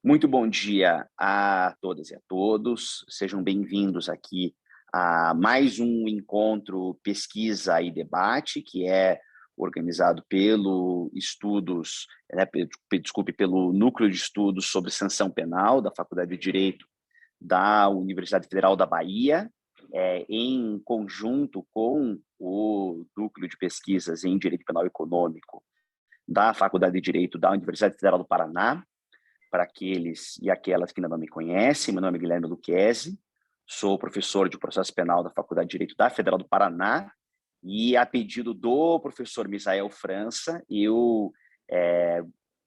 Muito bom dia a todas e a todos. Sejam bem-vindos aqui a mais um encontro Pesquisa e Debate, que é organizado pelo pelo Núcleo de Estudos sobre Sanção Penal da Faculdade de Direito da Universidade Federal da Bahia, em conjunto com o Núcleo de Pesquisas em Direito Penal Econômico da Faculdade de Direito da Universidade Federal do Paraná. Para aqueles e aquelas que ainda não me conhecem, meu nome é Guilherme Lucchesi, sou professor de processo penal da Faculdade de Direito da Federal do Paraná e, a pedido do professor Misael França, eu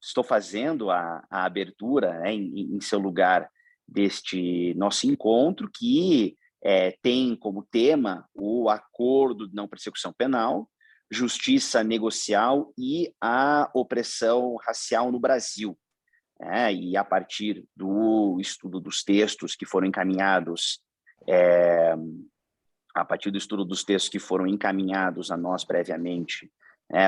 estou fazendo a abertura, né, em seu lugar deste nosso encontro, que tem como tema o Acordo de Não Persecução Penal, Justiça Negocial e a Opressão Racial no Brasil. E a partir do estudo dos textos que foram encaminhados, a nós previamente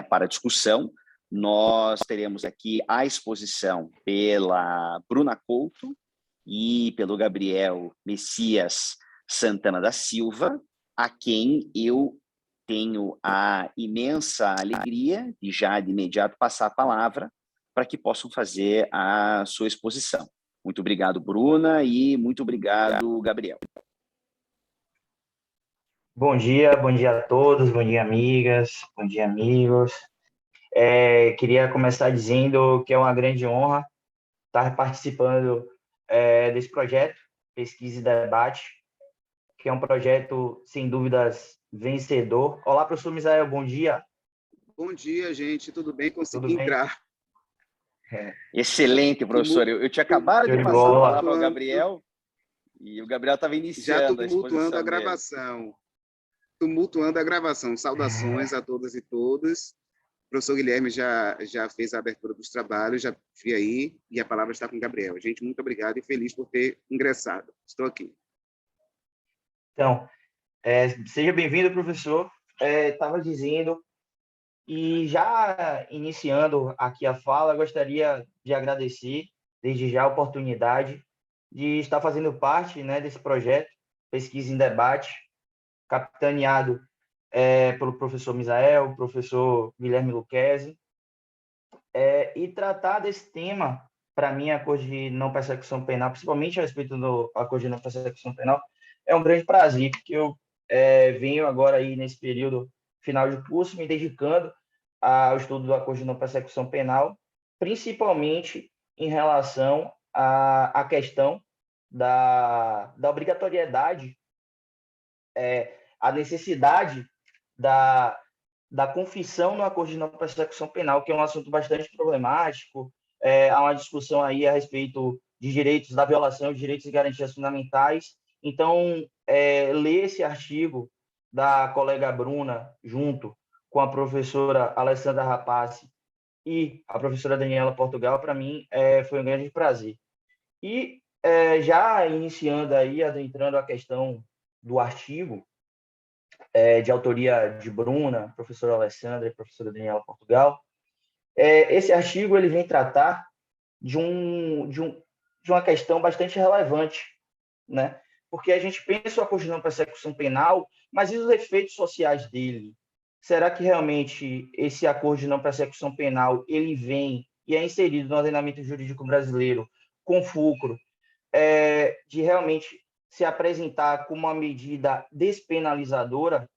para discussão, nós teremos aqui a exposição pela Bruna Couto e pelo Gabriel Messias Santana da Silva, a quem eu tenho a imensa alegria de já de imediato passar a palavra para que possam fazer a sua exposição. Muito obrigado, Bruna, e muito obrigado, Gabriel. Bom dia a todos, bom dia, amigas, bom dia, amigos. Queria começar dizendo que é uma grande honra estar participando desse projeto, Pesquisa e Debate, que é um projeto, sem dúvidas, vencedor. Olá, professor Misael, bom dia. Bom dia, gente, tudo bem? Consegui entrar. Excelente, professor. Eu tinha acabado de passar a palavra ao Gabriel e o Gabriel estava iniciando a exposição tumultuando a gravação. Saudações a todas e todos. O professor Guilherme já fez a abertura dos trabalhos, já vi aí, e a palavra está com o Gabriel. Gente, muito obrigado e feliz por ter ingressado. Estou aqui. Então, seja bem-vindo, professor. Estava dizendo, e já iniciando aqui a fala, gostaria de agradecer, desde já, a oportunidade de estar fazendo parte, né, desse projeto, Pesquisa em Debate, capitaneado pelo professor Misael, professor Guilherme Lucchesi, e tratar desse tema, para mim, a Acordo de Não Persecução Penal, principalmente a respeito do Acordo de Não Persecução Penal, é um grande prazer, porque eu venho agora aí nesse período final de curso me dedicando ao estudo do Acordo de Não Persecução Penal, principalmente em relação à questão da obrigatoriedade, a necessidade da confissão no Acordo de Não Persecução Penal, que é um assunto bastante problemático. Há uma discussão aí a respeito de direitos, da violação de direitos e garantias fundamentais. Então, ler esse artigo da colega Bruna, junto com a professora Alessandra Rapace e a professora Daniela Portugal, para mim, foi um grande prazer. E já iniciando aí, adentrando a questão do artigo, de autoria de Bruna, professora Alessandra e professora Daniela Portugal, esse artigo ele vem tratar de uma questão bastante relevante, né? Porque a gente pensa o Acordo de Não Persecução Penal, mas e os efeitos sociais dele? Será que realmente esse Acordo de Não Persecução Penal ele vem e é inserido no ordenamento jurídico brasileiro com fulcro de realmente se apresentar como uma medida despenalizadora?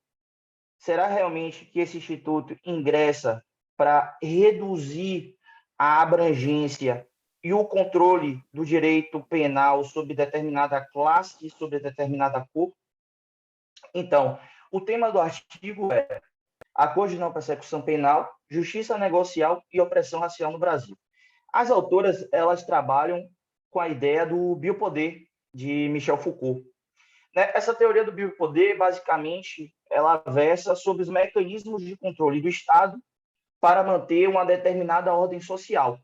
Será realmente que esse instituto ingressa para reduzir a abrangência e o controle do direito penal sobre determinada classe e sobre determinada cor? Então, o tema do artigo é Acordo de Não Persecução Penal, Justiça Negocial e Opressão Racial no Brasil. As autoras, elas trabalham com a ideia do biopoder de Michel Foucault. Essa teoria do biopoder, basicamente, ela versa sobre os mecanismos de controle do Estado para manter uma determinada ordem social.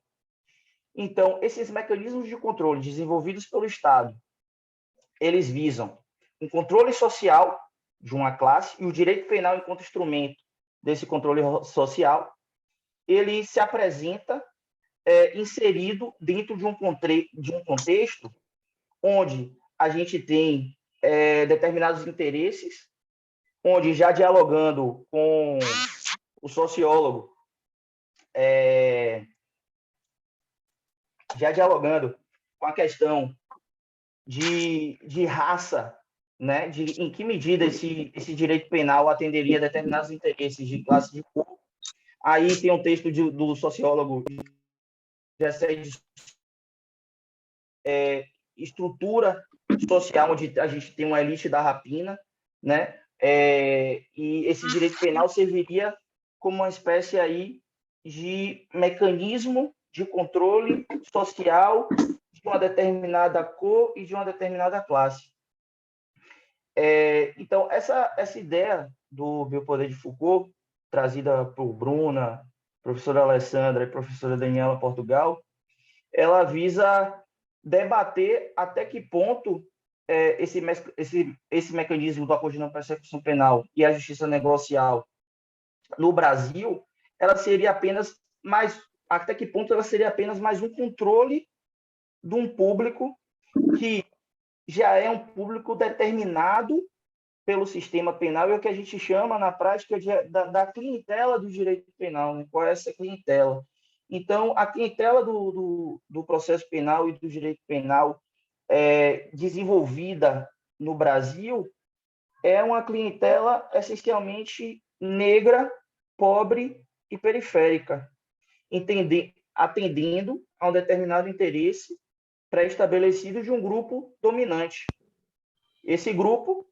Então, esses mecanismos de controle desenvolvidos pelo Estado, eles visam um controle social de uma classe e o direito penal enquanto instrumento desse controle social, ele se apresenta inserido dentro de um contexto onde a gente tem determinados interesses, onde já dialogando com o sociólogo, já dialogando com a questão de raça, né, em que medida esse direito penal atenderia a determinados interesses de classe de cor. Aí tem um texto do sociólogo estrutura social, onde a gente tem uma elite da rapina, né? E esse direito penal serviria como uma espécie aí de mecanismo de controle social de uma determinada cor e de uma determinada classe. Então, essa ideia do biopoder de Foucault, trazida por Bruna, professora Alessandra e professora Daniela Portugal, ela visa debater até que ponto esse mecanismo do acordo de não persecução penal e a justiça negocial no Brasil, ela seria apenas até que ponto ela seria apenas mais um controle de um público que já é um público determinado pelo sistema penal, e o que a gente chama, na prática, da clientela do direito penal, né? Qual é essa clientela? Então, a clientela do processo penal e do direito penal desenvolvida no Brasil é uma clientela essencialmente negra, pobre e periférica, atendendo a um determinado interesse pré-estabelecido de um grupo dominante. Esse grupo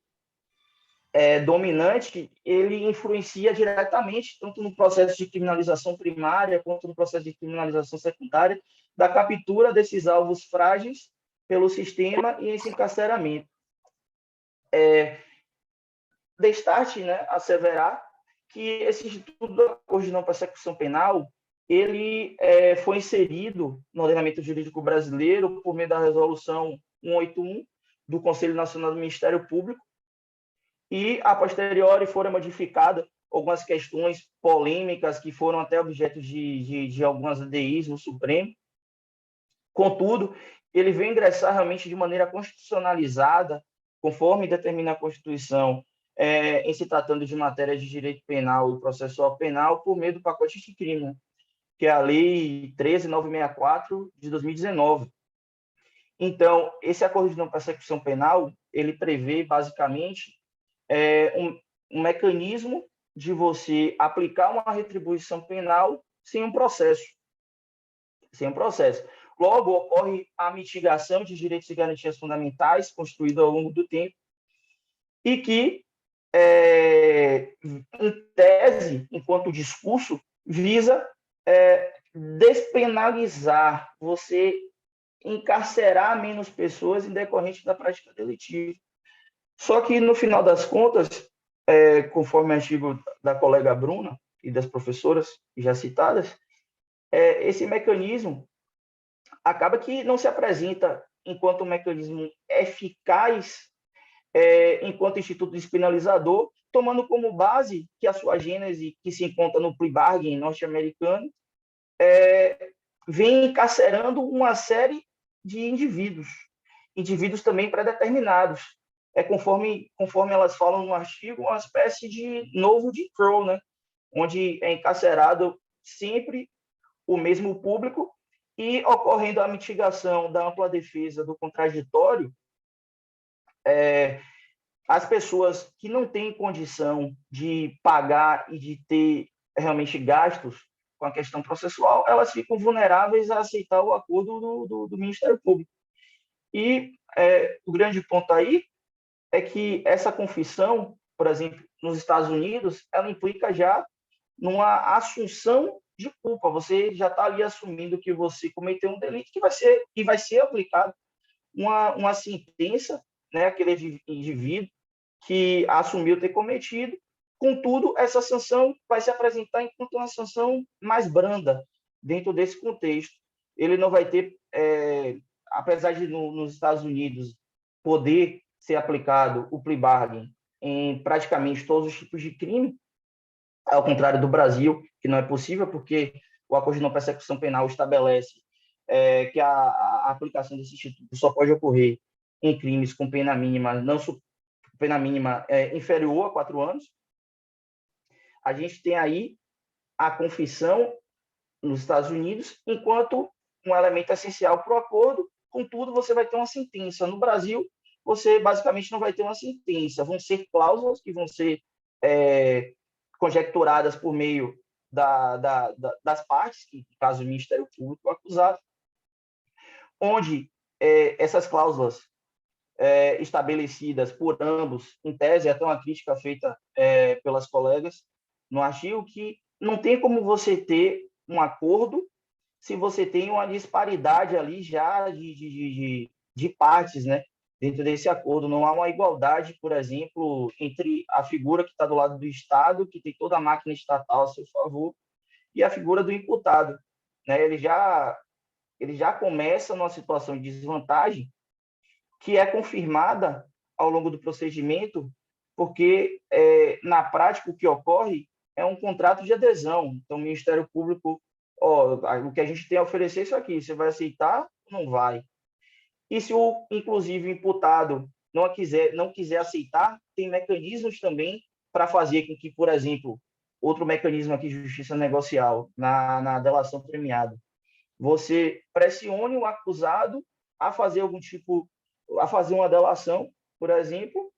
dominante, ele influencia diretamente, tanto no processo de criminalização primária, quanto no processo de criminalização secundária, da captura desses alvos frágeis pelo sistema e esse encarceramento. Destarte, né, asseverar que esse Instituto do Acordo de Não Persecução Penal ele foi inserido no ordenamento jurídico brasileiro por meio da Resolução 181 do Conselho Nacional do Ministério Público, e, a posteriori, foram modificadas algumas questões polêmicas que foram até objeto de algumas ADIs no Supremo. Contudo, ele veio ingressar realmente de maneira constitucionalizada, conforme determina a Constituição, em se tratando de matéria de direito penal e processual penal, por meio do pacote de crime, que é a Lei 13.964, de 2019. Então, esse acordo de não persecução penal, ele prevê, basicamente, um mecanismo de você aplicar uma retribuição penal sem um processo. Logo, ocorre a mitigação de direitos e garantias fundamentais construída ao longo do tempo e que, em tese, enquanto discurso, visa despenalizar, você encarcerar menos pessoas em decorrente da prática delitiva. Só que, no final das contas, conforme o artigo da colega Bruna e das professoras já citadas, esse mecanismo acaba que não se apresenta enquanto um mecanismo eficaz, enquanto instituto despenalizador, tomando como base que a sua gênese, que se encontra no plea bargain norte-americano, vem encarcerando uma série de indivíduos também pré-determinados. Conforme elas falam no artigo, uma espécie de novo Jim Crow, né? Onde é encarcerado sempre o mesmo público e, ocorrendo a mitigação da ampla defesa do contraditório, as pessoas que não têm condição de pagar e de ter realmente gastos com a questão processual, elas ficam vulneráveis a aceitar o acordo do Ministério Público. E o grande ponto aí é que essa confissão, por exemplo, nos Estados Unidos, ela implica já numa assunção de culpa. Você já está ali assumindo que você cometeu um delito que vai ser aplicado uma sentença, né, aquele indivíduo que assumiu ter cometido. Contudo, essa sanção vai se apresentar enquanto uma sanção mais branda dentro desse contexto. Ele não vai ter, apesar de nos Estados Unidos poder ser aplicado o plea bargain em praticamente todos os tipos de crime, ao contrário do Brasil, que não é possível, porque o Acordo de Não Persecução Penal estabelece que a aplicação desse instituto só pode ocorrer em crimes com pena mínima inferior a 4 anos. A gente tem aí a confissão nos Estados Unidos, enquanto um elemento essencial para o acordo. Contudo, você vai ter uma sentença. No Brasil, você basicamente não vai ter uma sentença. Vão ser cláusulas que vão ser conjecturadas por meio das partes, que, no caso, o Ministério Público, o acusado, onde essas cláusulas estabelecidas por ambos, em tese, até uma crítica feita pelas colegas no artigo, que não tem como você ter um acordo se você tem uma disparidade ali já de partes, né? Dentro desse acordo. Não há uma igualdade, por exemplo, entre a figura que está do lado do Estado, que tem toda a máquina estatal a seu favor, e a figura do imputado, né? Ele já começa numa situação de desvantagem que é confirmada ao longo do procedimento, porque, na prática, o que ocorre é um contrato de adesão. Então, o Ministério Público, o que a gente tem a oferecer é isso aqui, você vai aceitar ou não vai? E se, inclusive, o imputado não quiser aceitar, tem mecanismos também para fazer com que, por exemplo, outro mecanismo aqui de justiça negocial, na delação premiada, você pressione o acusado a fazer uma delação, por exemplo,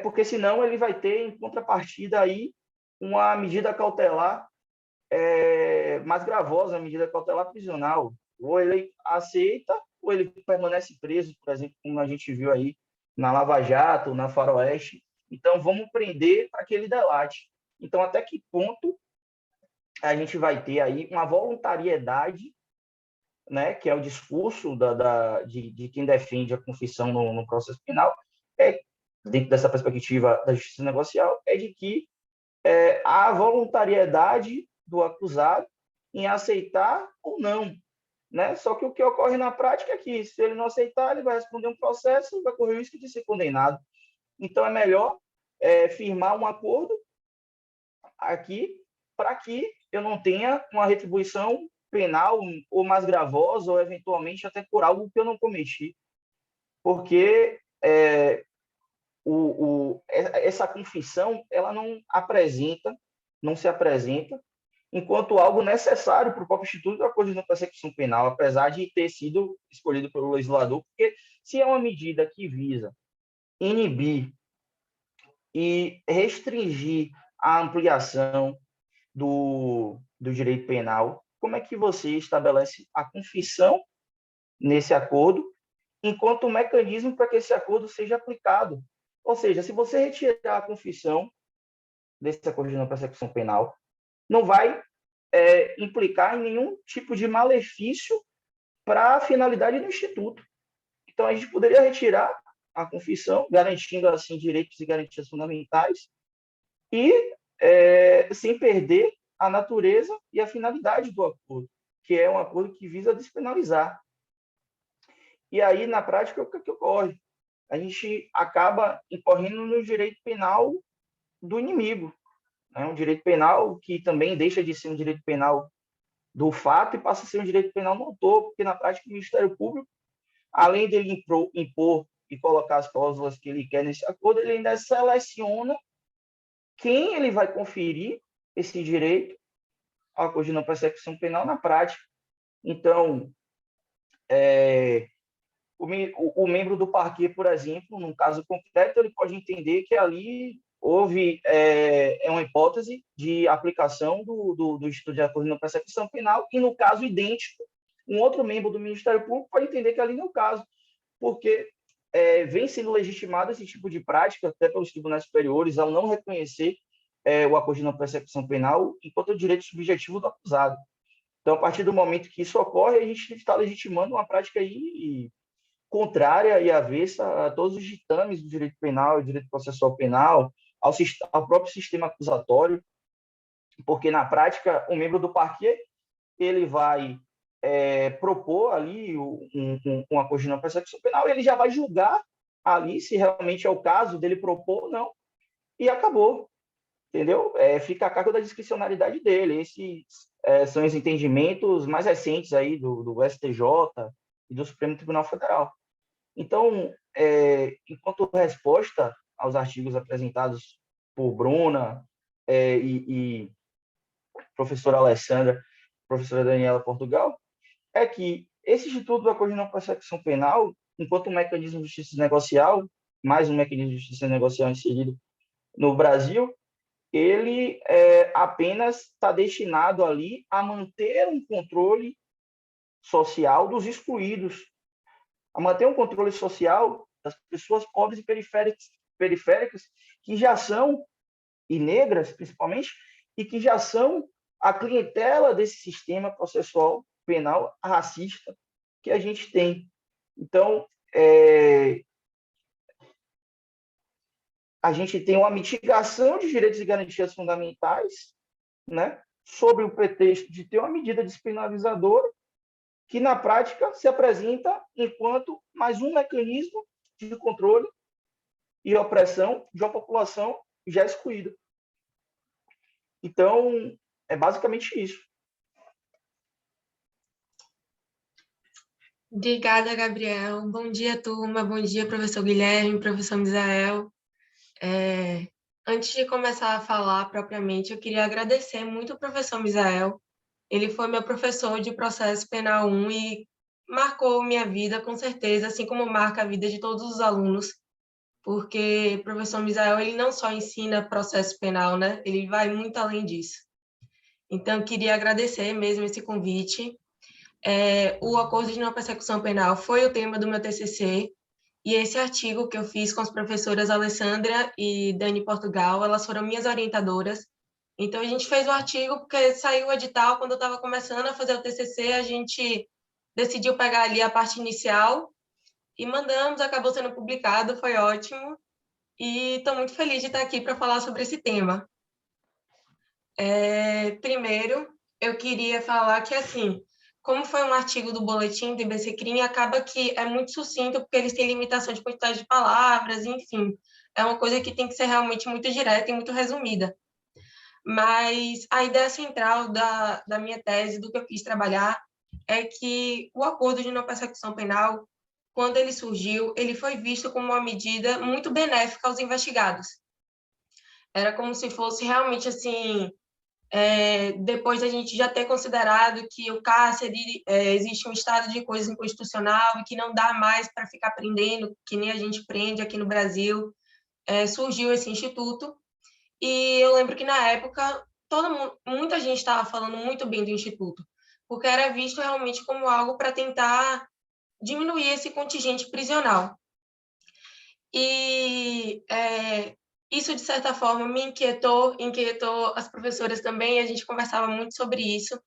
porque senão ele vai ter em contrapartida aí uma medida cautelar mais gravosa, a medida cautelar prisional. Ou ele aceita, ou ele permanece preso, por exemplo, como a gente viu aí na Lava Jato, na Faroeste. Então, vamos prender para que ele delate. Então, até que ponto a gente vai ter aí uma voluntariedade, né, que é o discurso de quem defende a confissão no processo penal, dentro dessa perspectiva da justiça negocial, de que há voluntariedade do acusado em aceitar ou não, né? Só que o que ocorre na prática é que, se ele não aceitar, ele vai responder um processo e vai correr o risco de ser condenado. Então, é melhor firmar um acordo aqui para que eu não tenha uma retribuição penal ou mais gravosa, ou eventualmente até por algo que eu não cometi. Porque essa confissão ela não se apresenta enquanto algo necessário para o próprio Instituto da Acordo de Não Persecução Penal, apesar de ter sido escolhido pelo legislador, porque se é uma medida que visa inibir e restringir a ampliação do direito penal, como é que você estabelece a confissão nesse acordo, enquanto mecanismo para que esse acordo seja aplicado? Ou seja, se você retirar a confissão desse acordo de não persecução penal, não vai implicar em nenhum tipo de malefício para a finalidade do Instituto. Então, a gente poderia retirar a confissão, garantindo, assim, direitos e garantias fundamentais, e sem perder a natureza e a finalidade do acordo, que é um acordo que visa despenalizar. E aí, na prática, o que ocorre? A gente acaba incorrendo no direito penal do inimigo. É um direito penal que também deixa de ser um direito penal do fato e passa a ser um direito penal no autor, porque, na prática, o Ministério Público, além dele impor e colocar as cláusulas que ele quer nesse acordo, ele ainda seleciona quem ele vai conferir esse direito ao acordo de não persecução penal na prática. Então, o membro do parquê, por exemplo, num caso concreto, ele pode entender que ali houve uma hipótese de aplicação do Instituto de Acordo de Não Persecução Penal, e, no caso idêntico, um outro membro do Ministério Público pode entender que ali não é o caso, porque vem sendo legitimado esse tipo de prática, até pelos tribunais superiores, ao não reconhecer o acordo de não persecução penal enquanto direito subjetivo do acusado. Então, a partir do momento que isso ocorre, a gente está legitimando uma prática aí contrária e avessa a todos os ditames do direito penal, do direito processual penal, ao próprio sistema acusatório, porque, na prática, o membro do parquê ele vai propor ali um acordo de não persecução penal, ele já vai julgar ali se realmente é o caso dele propor ou não, e acabou, entendeu? Fica a cargo da discricionariedade dele. são os entendimentos mais recentes aí do STJ e do Supremo Tribunal Federal. Então, enquanto resposta aos artigos apresentados por Bruna e professora Alessandra, professora Daniela Portugal, é que esse Instituto do Acordo de Não Persecução Penal, enquanto um mecanismo de justiça negocial, mais um mecanismo de justiça negocial inserido no Brasil, ele apenas está destinado ali a manter um controle social dos excluídos, a manter um controle social das pessoas pobres e periféricas que já são, e negras principalmente, e que já são a clientela desse sistema processual penal racista que a gente tem. Então, a gente tem uma mitigação de direitos e garantias fundamentais, né, sob o pretexto de ter uma medida despenalizadora que, na prática, se apresenta enquanto mais um mecanismo de controle e opressão de uma população já excluída. Então, é basicamente isso. Obrigada, Gabriel. Bom dia, turma. Bom dia, professor Guilherme, professor Misael. Antes de começar a falar propriamente, eu queria agradecer muito ao professor Misael. Ele foi meu professor de processo penal 1 e marcou minha vida, com certeza, assim como marca a vida de todos os alunos, porque o professor Misael, ele não só ensina processo penal, né? Ele vai muito além disso. Então, eu queria agradecer mesmo esse convite. O Acordo de Não Persecução Penal foi o tema do meu TCC, e esse artigo que eu fiz com as professoras Alessandra e Dani Portugal, elas foram minhas orientadoras. Então, a gente fez o artigo porque saiu o edital, quando eu estava começando a fazer o TCC, a gente decidiu pegar ali a parte inicial e mandamos, acabou sendo publicado, foi ótimo. E estou muito feliz de estar aqui para falar sobre esse tema. Primeiro, eu queria falar que, assim, como foi um artigo do boletim do IBCCRIM, acaba que é muito sucinto, porque eles têm limitação de quantidade de palavras, enfim. É uma coisa que tem que ser realmente muito direta e muito resumida. Mas a ideia central da minha tese, do que eu quis trabalhar, é que o Acordo de Não Persecução Penal, quando ele surgiu, ele foi visto como uma medida muito benéfica aos investigados. Era como se fosse realmente, assim, depois da gente já ter considerado que o cárcere existe um estado de coisa inconstitucional e que não dá mais para ficar prendendo, que nem a gente prende aqui no Brasil, surgiu esse instituto. E eu lembro que, na época, muita gente estava falando muito bem do instituto, porque era visto realmente como algo para tentar diminuir esse contingente prisional. E isso, de certa forma, me inquietou as professoras também, a gente conversava muito sobre isso,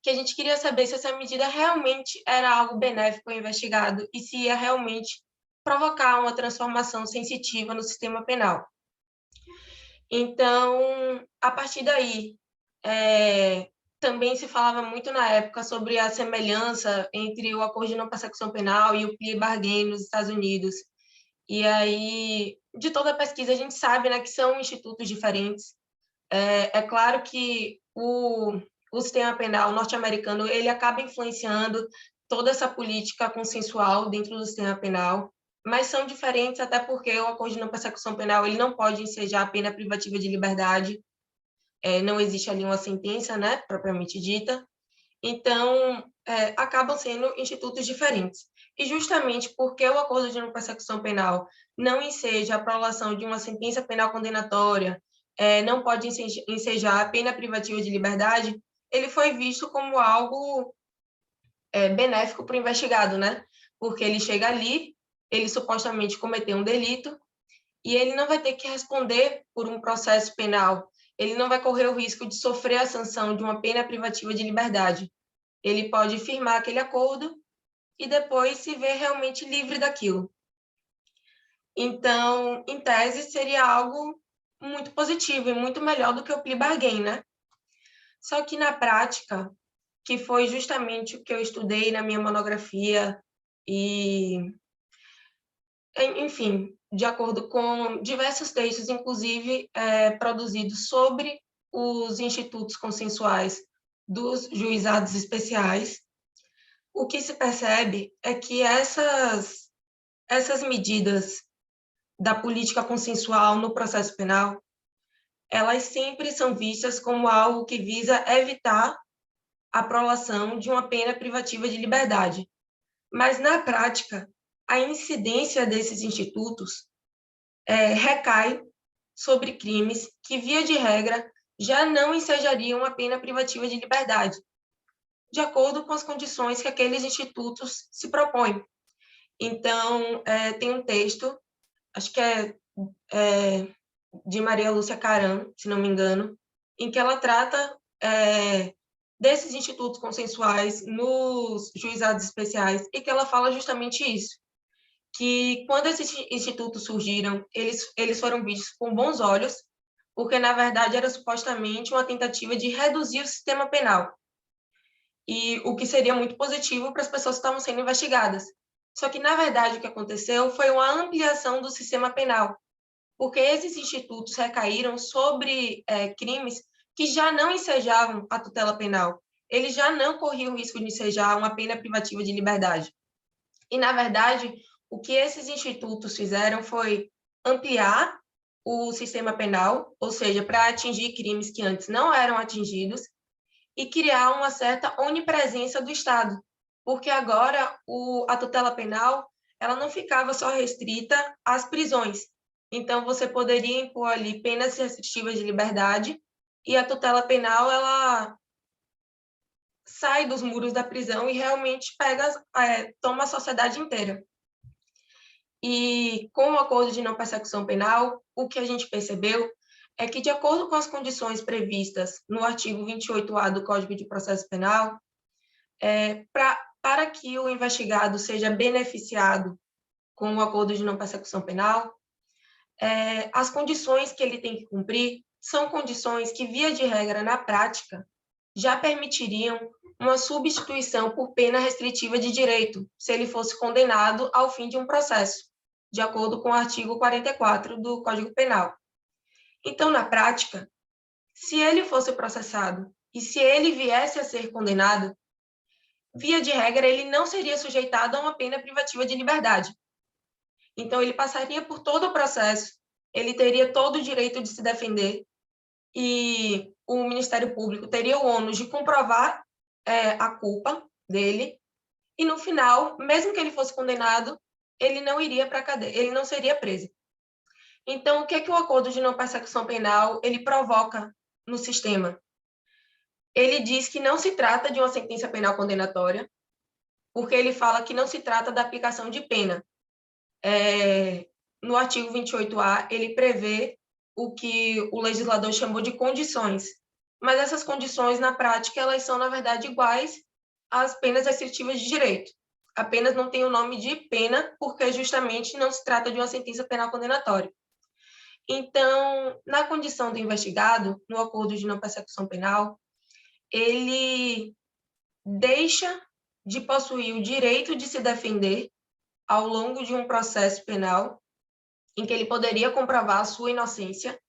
que a gente queria saber se essa medida realmente era algo benéfico ao investigado e se ia realmente provocar uma transformação sensitiva no sistema penal. Então, a partir daí, também se falava muito na época sobre a semelhança entre o Acordo de Não Persecução Penal e o plea bargain nos Estados Unidos. E aí, de toda a pesquisa, a gente sabe, né, que são institutos diferentes. É claro que o sistema penal norte-americano ele acaba influenciando toda essa política consensual dentro do sistema penal, mas são diferentes até porque o Acordo de Não Persecução Penal ele não pode ensejar a pena privativa de liberdade, não existe ali uma sentença, né, propriamente dita, então acabam sendo institutos diferentes. E justamente porque o Acordo de Não Persecução Penal não enseja a prolação de uma sentença penal condenatória, não pode ensejar a pena privativa de liberdade, ele foi visto como algo benéfico para o investigado, né? Porque ele chega ali, ele supostamente cometeu um delito, e ele não vai ter que responder por um processo penal, ele não vai correr o risco de sofrer a sanção de uma pena privativa de liberdade. Ele pode firmar aquele acordo e depois se ver realmente livre daquilo. Então, em tese, seria algo muito positivo e muito melhor do que o plea bargain, né? Só que na prática, que foi justamente o que eu estudei na minha monografia e, enfim, de acordo com diversos textos, inclusive produzidos sobre os institutos consensuais dos juizados especiais, o que se percebe é que essas medidas da política consensual no processo penal, elas sempre são vistas como algo que visa evitar a prolação de uma pena privativa de liberdade. Mas, na prática, a incidência desses institutos recai sobre crimes que, via de regra, já não ensejariam a pena privativa de liberdade, de acordo com as condições que aqueles institutos se propõem. Então, tem um texto, acho que é de Maria Lúcia Caram, se não me engano, em que ela trata desses institutos consensuais nos juizados especiais, e que ela fala justamente isso, que quando esses institutos surgiram, eles foram vistos com bons olhos, porque, na verdade, era supostamente uma tentativa de reduzir o sistema penal, e o que seria muito positivo para as pessoas que estavam sendo investigadas. Só que, na verdade, o que aconteceu foi uma ampliação do sistema penal, porque esses institutos recaíram sobre crimes que já não ensejavam a tutela penal. Eles já não corriam o risco de ensejar uma pena privativa de liberdade. E, na verdade, o que esses institutos fizeram foi ampliar o sistema penal, ou seja, para atingir crimes que antes não eram atingidos, e criar uma certa onipresença do Estado, porque agora a tutela penal ela não ficava só restrita às prisões. Então, você poderia impor ali penas restritivas de liberdade, e a tutela penal ela sai dos muros da prisão e realmente toma a sociedade inteira. E com o acordo de não persecução penal, o que a gente percebeu é que, de acordo com as condições previstas no artigo 28A do Código de Processo Penal, para que o investigado seja beneficiado com o acordo de não persecução penal, as condições que ele tem que cumprir são condições que, via de regra, na prática, já permitiriam uma substituição por pena restritiva de direito, se ele fosse condenado ao fim de um processo, de acordo com o artigo 44 do Código Penal. Então, na prática, se ele fosse processado e se ele viesse a ser condenado, via de regra, ele não seria sujeitado a uma pena privativa de liberdade. Então, ele passaria por todo o processo, ele teria todo o direito de se defender, e o Ministério Público teria o ônus de comprovar a culpa dele, e no final, mesmo que ele fosse condenado, ele não iria para a cadeia, ele não seria preso. Então, o que é que o acordo de não persecução penal ele provoca no sistema? Ele diz que não se trata de uma sentença penal condenatória, porque ele fala que não se trata da aplicação de pena. No artigo 28A, ele prevê o que o legislador chamou de condições, mas essas condições, na prática, elas são, na verdade, iguais às penas restritivas de direito. Apenas não tem o nome de pena, porque justamente não se trata de uma sentença penal condenatória. Então, na condição do investigado, no acordo de não persecução penal, ele deixa de possuir o direito de se defender ao longo de um processo penal, em que ele poderia comprovar a sua inocência,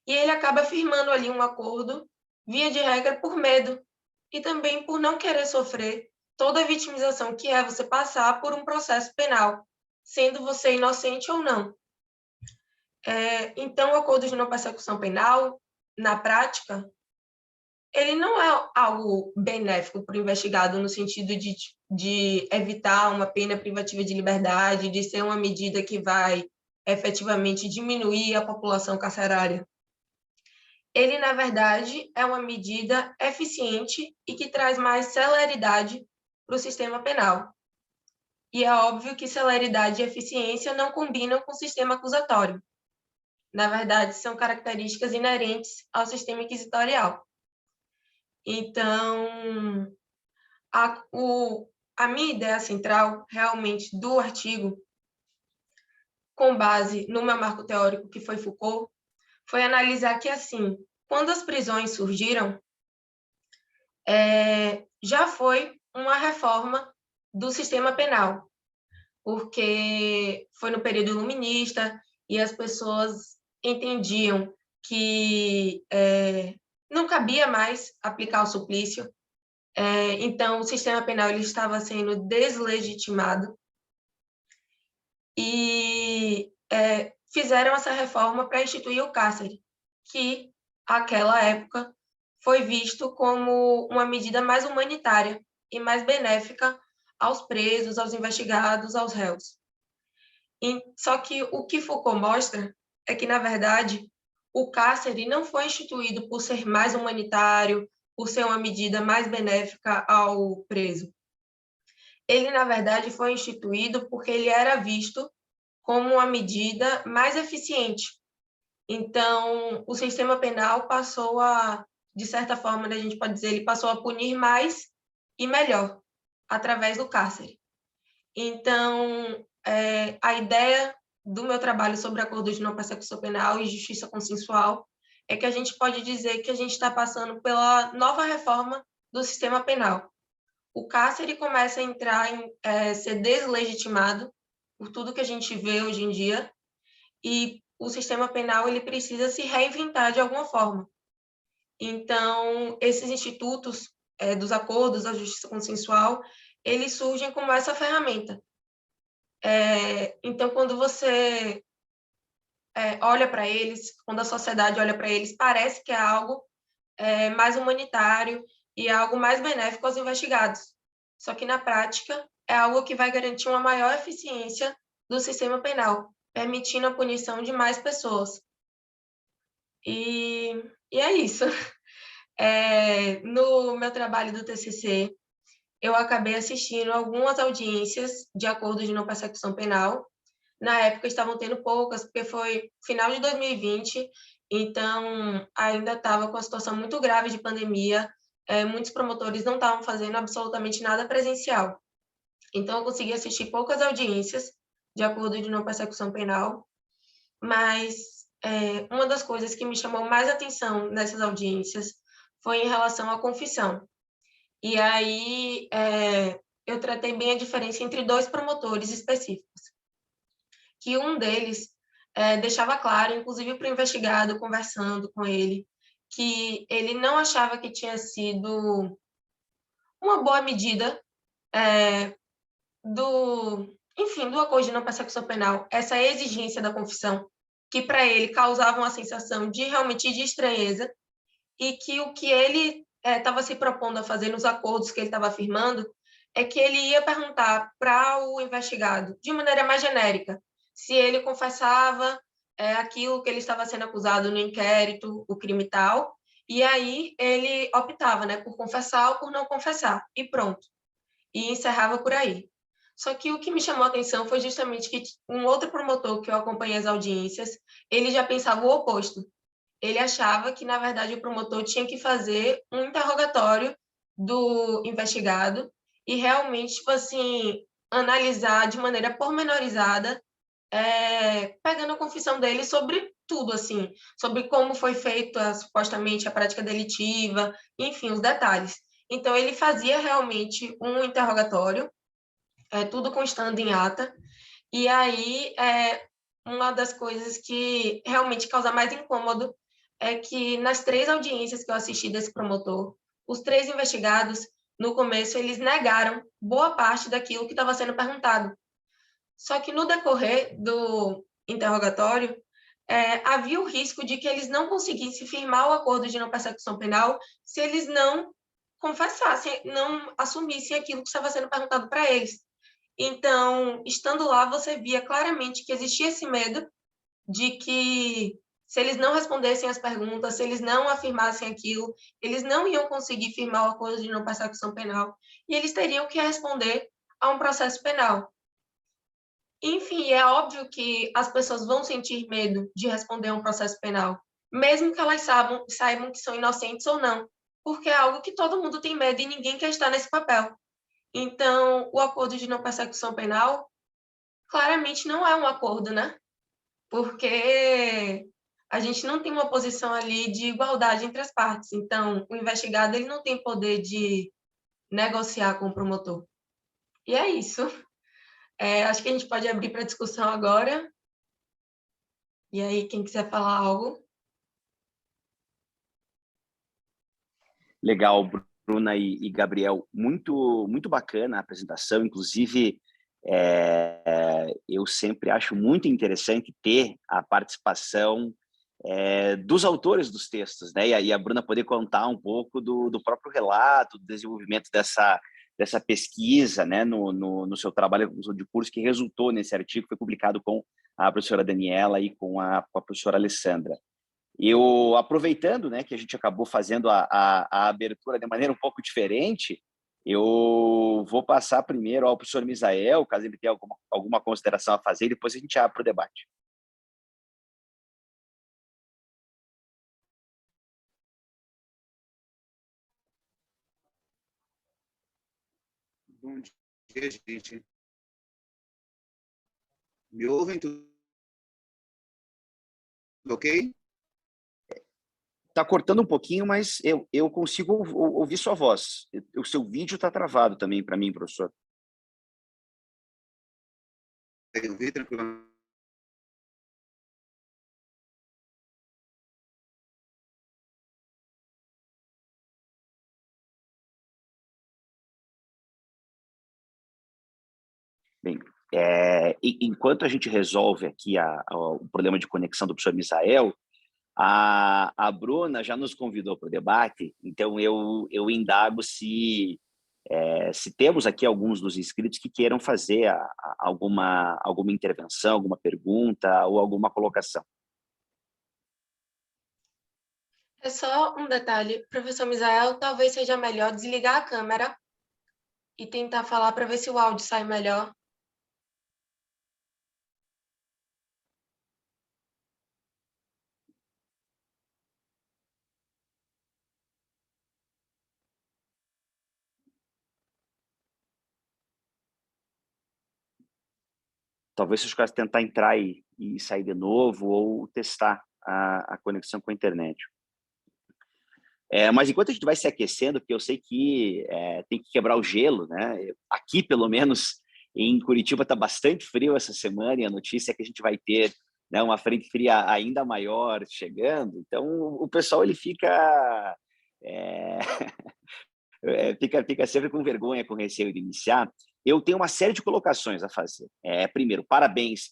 e ele acaba firmando ali um acordo, via de regra, por medo, e também por não querer sofrer toda a vitimização que é você passar por um processo penal, sendo você inocente ou não. Então, o acordo de não persecução penal, na prática, ele não é algo benéfico para o investigado, no sentido de evitar uma pena privativa de liberdade, de ser uma medida que vai efetivamente diminuir a população carcerária. Ele, na verdade, é uma medida eficiente e que traz mais celeridade para o sistema penal. E é óbvio que celeridade e eficiência não combinam com o sistema acusatório. Na verdade, são características inerentes ao sistema inquisitorial. Então, a minha ideia central, realmente, do artigo, com base no meu marco teórico, que foi Foucault, foi analisar que, assim, quando as prisões surgiram, já foi uma reforma do sistema penal, porque foi no período iluminista e as pessoas entendiam que não cabia mais aplicar o suplício, então o sistema penal ele estava sendo deslegitimado e fizeram essa reforma para instituir o cárcere, que, naquela época, foi visto como uma medida mais humanitária e mais benéfica aos presos, aos investigados, aos réus. Só que o que Foucault mostra é que, na verdade, o cárcere não foi instituído por ser mais humanitário, por ser uma medida mais benéfica ao preso. Ele, na verdade, foi instituído porque ele era visto como uma medida mais eficiente. Então, o sistema penal passou a, de certa forma, a gente pode dizer, ele passou a punir mais e melhor, através do cárcere. Então, a ideia do meu trabalho sobre acordos de não persecução penal e justiça consensual é que a gente pode dizer que a gente está passando pela nova reforma do sistema penal. O cárcere começa a entrar em ser deslegitimado por tudo que a gente vê hoje em dia, e o sistema penal ele precisa se reinventar de alguma forma. Então, esses institutos dos acordos da justiça consensual, eles surgem como essa ferramenta. Então, quando você olha para eles, quando a sociedade olha para eles, parece que é algo mais humanitário e é algo mais benéfico aos investigados. Só que, na prática, é algo que vai garantir uma maior eficiência do sistema penal, permitindo a punição de mais pessoas. E é isso. No meu trabalho do TCC, eu acabei assistindo algumas audiências de acordo de não persecução penal. Na época estavam tendo poucas, porque foi final de 2020, então ainda estava com a situação muito grave de pandemia, muitos promotores não estavam fazendo absolutamente nada presencial. Então eu consegui assistir poucas audiências de acordo de não persecução penal, mas uma das coisas que me chamou mais atenção nessas audiências foi em relação à confissão. E aí eu tratei bem a diferença entre dois promotores específicos, que um deles deixava claro, inclusive para o investigado, conversando com ele, que ele não achava que tinha sido uma boa medida do acordo de não persecução penal, essa exigência da confissão, que para ele causava uma sensação de realmente de estranheza, e que o que ele estava se propondo a fazer nos acordos que ele estava firmando é que ele ia perguntar para o investigado, de maneira mais genérica, se ele confessava aquilo que ele estava sendo acusado no inquérito, o crime tal, e aí ele optava, né, por confessar ou por não confessar, e pronto. E encerrava por aí. Só que o que me chamou a atenção foi justamente que um outro promotor que eu acompanhei as audiências, ele já pensava o oposto. Ele achava que, na verdade, o promotor tinha que fazer um interrogatório do investigado e realmente, tipo assim, analisar de maneira pormenorizada, pegando a confissão dele sobre tudo, assim, sobre como foi feita supostamente a prática delitiva, enfim, os detalhes. Então, ele fazia realmente um interrogatório, tudo constando em ata, e aí uma das coisas que realmente causa mais incômodo é que nas 3 audiências que eu assisti desse promotor, os 3 investigados, no começo, eles negaram boa parte daquilo que estava sendo perguntado. Só que no decorrer do interrogatório, havia o risco de que eles não conseguissem firmar o acordo de não persecução penal se eles não confessassem, não assumissem aquilo que estava sendo perguntado para eles. Então, estando lá, você via claramente que existia esse medo de que, se eles não respondessem as perguntas, se eles não afirmassem aquilo, eles não iam conseguir firmar o acordo de não persecução penal e eles teriam que responder a um processo penal. Enfim, é óbvio que as pessoas vão sentir medo de responder a um processo penal, mesmo que elas saibam que são inocentes ou não, porque é algo que todo mundo tem medo e ninguém quer estar nesse papel. Então, o acordo de não persecução penal claramente não é um acordo, né? Porque a gente não tem uma posição ali de igualdade entre as partes. Então, o investigado ele não tem poder de negociar com o promotor. E é isso. Acho que a gente pode abrir para discussão agora. E aí, quem quiser falar algo. Legal, Bruna e Gabriel, muito bacana a apresentação. Inclusive, eu sempre acho muito interessante ter a participação dos autores dos textos, né? E a Bruna poder contar um pouco do próprio relato, do desenvolvimento dessa pesquisa, né, no seu trabalho de curso, que resultou nesse artigo que foi publicado com a professora Daniela e com a professora Alessandra. Eu, aproveitando, né, que a gente acabou fazendo a abertura de maneira um pouco diferente, eu vou passar primeiro ao professor Misael, caso ele tenha alguma consideração a fazer, e depois a gente abre para o debate. Bom dia, gente. Me ouvem tudo ok? Está cortando um pouquinho, mas eu consigo ouvir sua voz. O seu vídeo está travado também para mim, professor. Consegue ouvir tranquilamente? Bem, enquanto a gente resolve aqui o problema de conexão do professor Misael, a Bruna já nos convidou para o debate, então eu indago se temos aqui alguns dos inscritos que queiram fazer alguma intervenção, alguma pergunta ou alguma colocação. É só um detalhe, professor Misael, talvez seja melhor desligar a câmera e tentar falar para ver se o áudio sai melhor. Talvez se os caras tentar entrar e sair de novo ou testar a conexão com a internet. Mas enquanto a gente vai se aquecendo, porque eu sei que tem que quebrar o gelo, né? Aqui, pelo menos, em Curitiba está bastante frio essa semana e a notícia é que a gente vai ter, né, uma frente fria ainda maior chegando. Então, o pessoal ele fica fica sempre com vergonha, com receio de iniciar. Eu tenho uma série de colocações a fazer. Primeiro, parabéns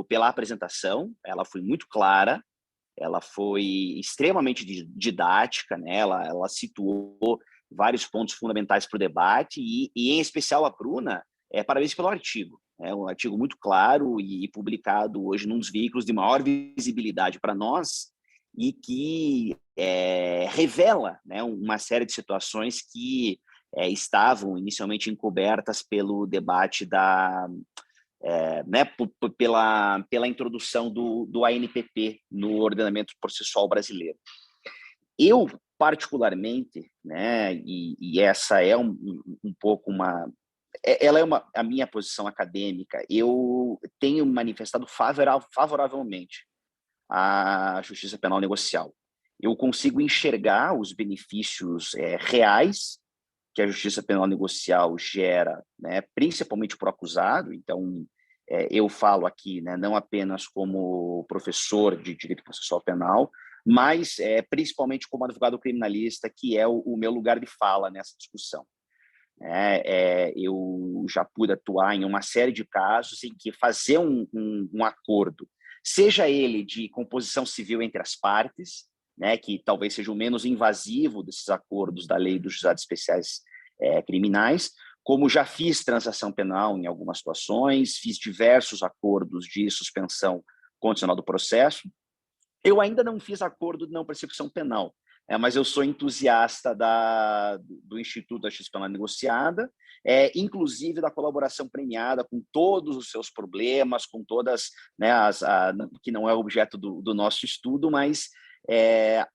pela apresentação, ela foi muito clara, ela foi extremamente didática, né? Ela situou vários pontos fundamentais para o debate e, em especial, a Bruna, parabéns pelo artigo. É um artigo muito claro e publicado hoje num dos veículos de maior visibilidade para nós e que revela, né, uma série de situações que estavam inicialmente encobertas pelo debate né, pela introdução do ANPP no ordenamento processual brasileiro. Eu, particularmente, né, e essa é um pouco ela é a minha posição acadêmica, eu tenho manifestado favoravelmente à justiça penal negocial. Eu consigo enxergar os benefícios reais que a justiça penal negocial gera, né, principalmente para o acusado. Então, eu falo aqui, né, não apenas como professor de direito processual penal, mas principalmente como advogado criminalista, que é o meu lugar de fala nessa discussão. Eu já pude atuar em uma série de casos em que fazer um acordo, seja ele de composição civil entre as partes, né, que talvez seja o menos invasivo desses acordos da lei dos juizados especiais criminais, como já fiz transação penal em algumas situações, fiz diversos acordos de suspensão condicional do processo. Eu ainda não fiz acordo de não persecução penal, mas eu sou entusiasta do Instituto da Justiça Penal Negociada, inclusive da colaboração premiada com todos os seus problemas, com todas, né, que não é objeto do nosso estudo, mas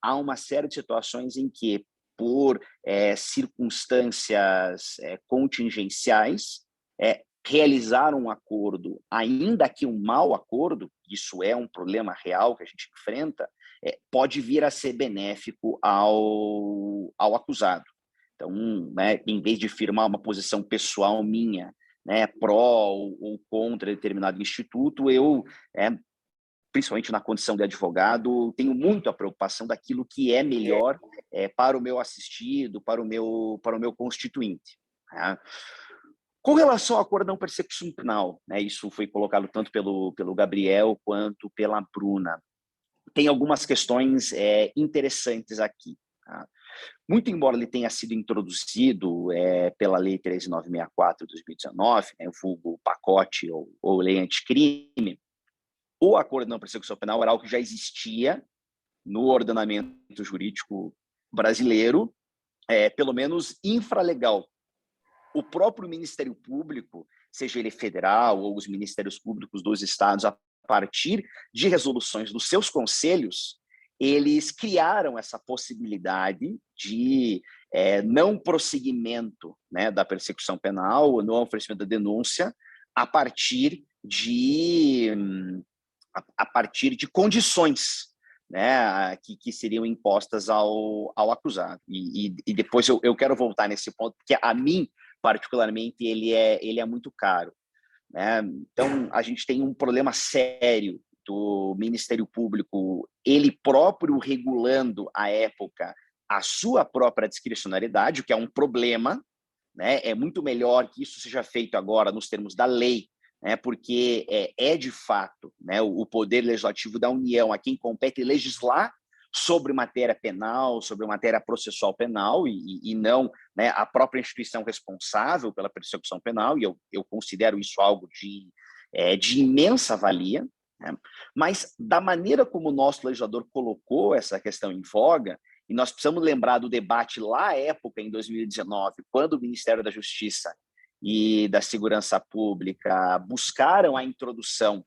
há uma série de situações em que, por circunstâncias contingenciais, realizar um acordo, ainda que um mau acordo, isso é um problema real que a gente enfrenta, pode vir a ser benéfico ao acusado. Então, né, em vez de firmar uma posição pessoal minha, né, pró ou contra determinado instituto, eu principalmente na condição de advogado, tenho muito a preocupação daquilo que é melhor para o meu assistido, para o meu constituinte. Tá? Com relação ao acordo não persecução penal, né, isso foi colocado tanto pelo Gabriel quanto pela Bruna. Tem algumas questões interessantes aqui. Tá? Muito embora ele tenha sido introduzido pela Lei 13.964 de 2019, né, o vulgo pacote ou lei anticrime, o acordo de não persecução penal era algo que já existia no ordenamento jurídico brasileiro, pelo menos infralegal. O próprio Ministério Público, seja ele federal ou os Ministérios Públicos dos estados, a partir de resoluções dos seus conselhos, eles criaram essa possibilidade de não prosseguimento, né, da persecução penal, não oferecimento da denúncia, a partir de condições, né, que seriam impostas ao acusado. E depois eu quero voltar nesse ponto, porque a mim, particularmente, ele é muito caro. Né? Então, a gente tem um problema sério do Ministério Público, ele próprio regulando, à época, a sua própria discricionariedade, o que é um problema, né? É muito melhor que isso seja feito agora nos termos da lei, né? Porque de fato, né, o poder legislativo da União a quem compete legislar sobre matéria penal, sobre matéria processual penal, e não, né, a própria instituição responsável pela persecução penal, e eu considero isso algo de imensa valia, né? Mas da maneira como o nosso legislador colocou essa questão em voga, e nós precisamos lembrar do debate lá à época, em 2019, quando o Ministério da Justiça e da Segurança Pública buscaram a introdução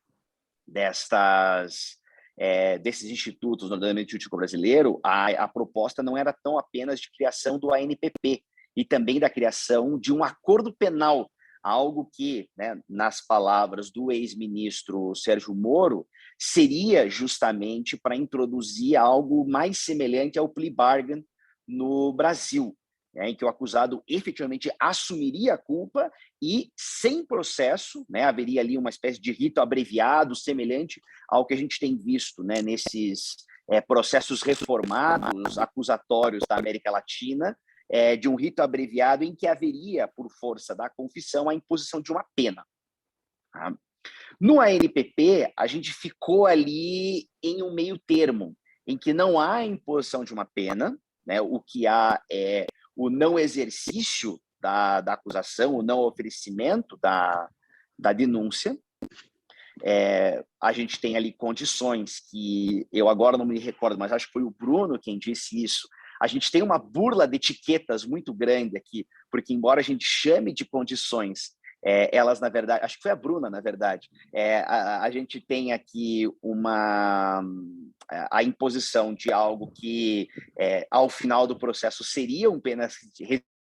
desses institutos no ordenamento jurídico brasileiro, a proposta não era tão apenas de criação do ANPP, e também da criação de um acordo penal, algo que, né, nas palavras do ex-ministro Sérgio Moro, seria justamente para introduzir algo mais semelhante ao plea bargain no Brasil, em que o acusado efetivamente assumiria a culpa e, sem processo, né, haveria ali uma espécie de rito abreviado, semelhante ao que a gente tem visto, né, nesses processos reformados, acusatórios da América Latina, de um rito abreviado em que haveria, por força da confissão, a imposição de uma pena. Tá? No ANPP, a gente ficou ali em um meio termo, em que não há imposição de uma pena, né, o que há é o não exercício da acusação, o não oferecimento da denúncia. A gente tem ali condições que eu agora não me recordo, mas acho que foi o Bruno quem disse isso. A gente tem uma burla de etiquetas muito grande aqui, porque embora a gente chame de condições, elas, na verdade, acho que foi a Bruna, na verdade, a gente tem aqui a imposição de algo que, ao final do processo, seriam penas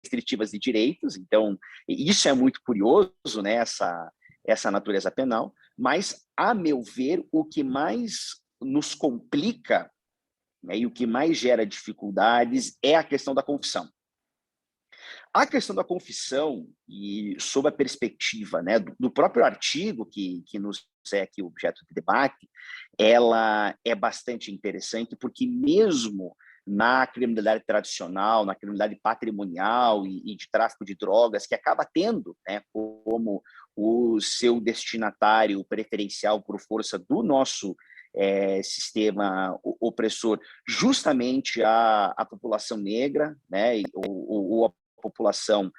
restritivas de direitos. Então, isso é muito curioso, né, essa natureza penal, mas, a meu ver, o que mais nos complica, né, e o que mais gera dificuldades é a questão da confissão. A questão da confissão, e sob a perspectiva, né, do próprio artigo que nos é aqui objeto de debate, ela é bastante interessante, porque mesmo na criminalidade tradicional, na criminalidade patrimonial e de tráfico de drogas, que acaba tendo, né, como o seu destinatário preferencial por força do nosso sistema opressor, justamente a população negra, né, ou a população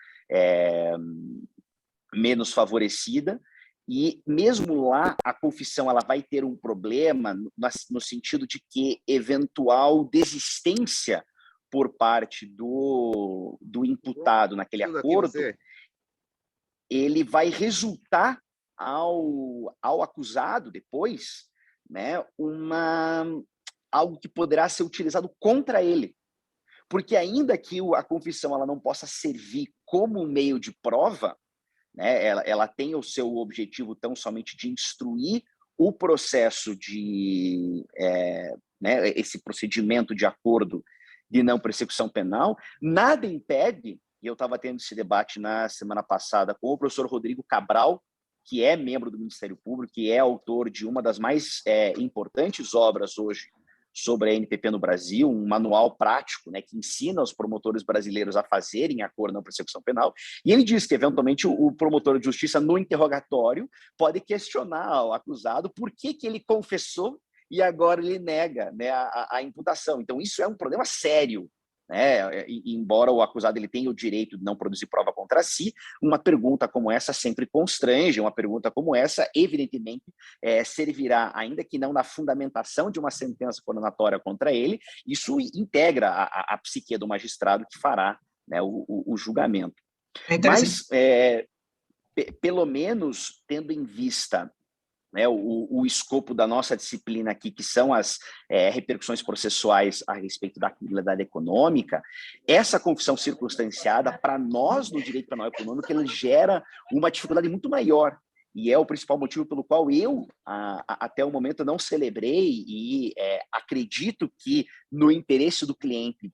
menos favorecida, e mesmo lá a confissão ela vai ter um problema no sentido de que eventual desistência por parte do imputado naquele acordo, ele vai resultar ao acusado depois, né, algo que poderá ser utilizado contra ele. Porque ainda que a confissão ela não possa servir como meio de prova, né, ela tem o seu objetivo tão somente de instruir o processo né, esse procedimento de acordo de não persecução penal, nada impede, e eu estava tendo esse debate na semana passada com o professor Rodrigo Cabral, que é membro do Ministério Público, que é autor de uma das mais importantes obras hoje sobre a NPP no Brasil, um manual prático, né, que ensina os promotores brasileiros a fazerem acordo na persecução penal, e ele diz que, eventualmente, o promotor de justiça, no interrogatório, pode questionar ao acusado por que ele confessou e agora ele nega, né, a imputação. Então, isso é um problema sério, né? E, embora o acusado ele tenha o direito de não produzir prova contra si, uma pergunta como essa sempre constrange, uma pergunta como essa, evidentemente, servirá, ainda que não na fundamentação de uma sentença condenatória contra ele, isso integra a psique do magistrado que fará, né, o julgamento. Mas, pelo menos, tendo em vista, né, o escopo da nossa disciplina aqui, que são as repercussões processuais a respeito da criminalidade econômica, essa confissão circunstanciada, para nós, no direito penal econômico, ela gera uma dificuldade muito maior, e é o principal motivo pelo qual eu, até o momento, não celebrei e acredito que, no interesse do cliente,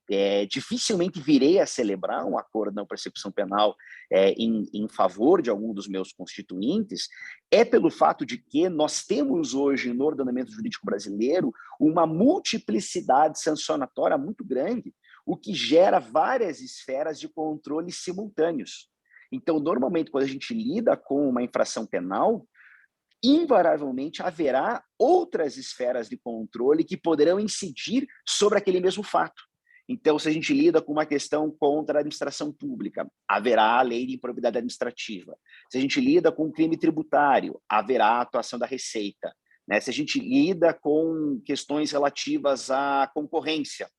dificilmente virei a celebrar um acordo de não persecução penal em favor de algum dos meus constituintes, é pelo fato de que nós temos hoje, no ordenamento jurídico brasileiro, uma multiplicidade sancionatória muito grande, o que gera várias esferas de controle simultâneos. Então, normalmente, quando a gente lida com uma infração penal, invariavelmente haverá outras esferas de controle que poderão incidir sobre aquele mesmo fato. Então, se a gente lida com uma questão contra a administração pública, haverá a lei de improbidade administrativa. Se a gente lida com um crime tributário, haverá a atuação da Receita, né? Se a gente lida com questões relativas à concorrência,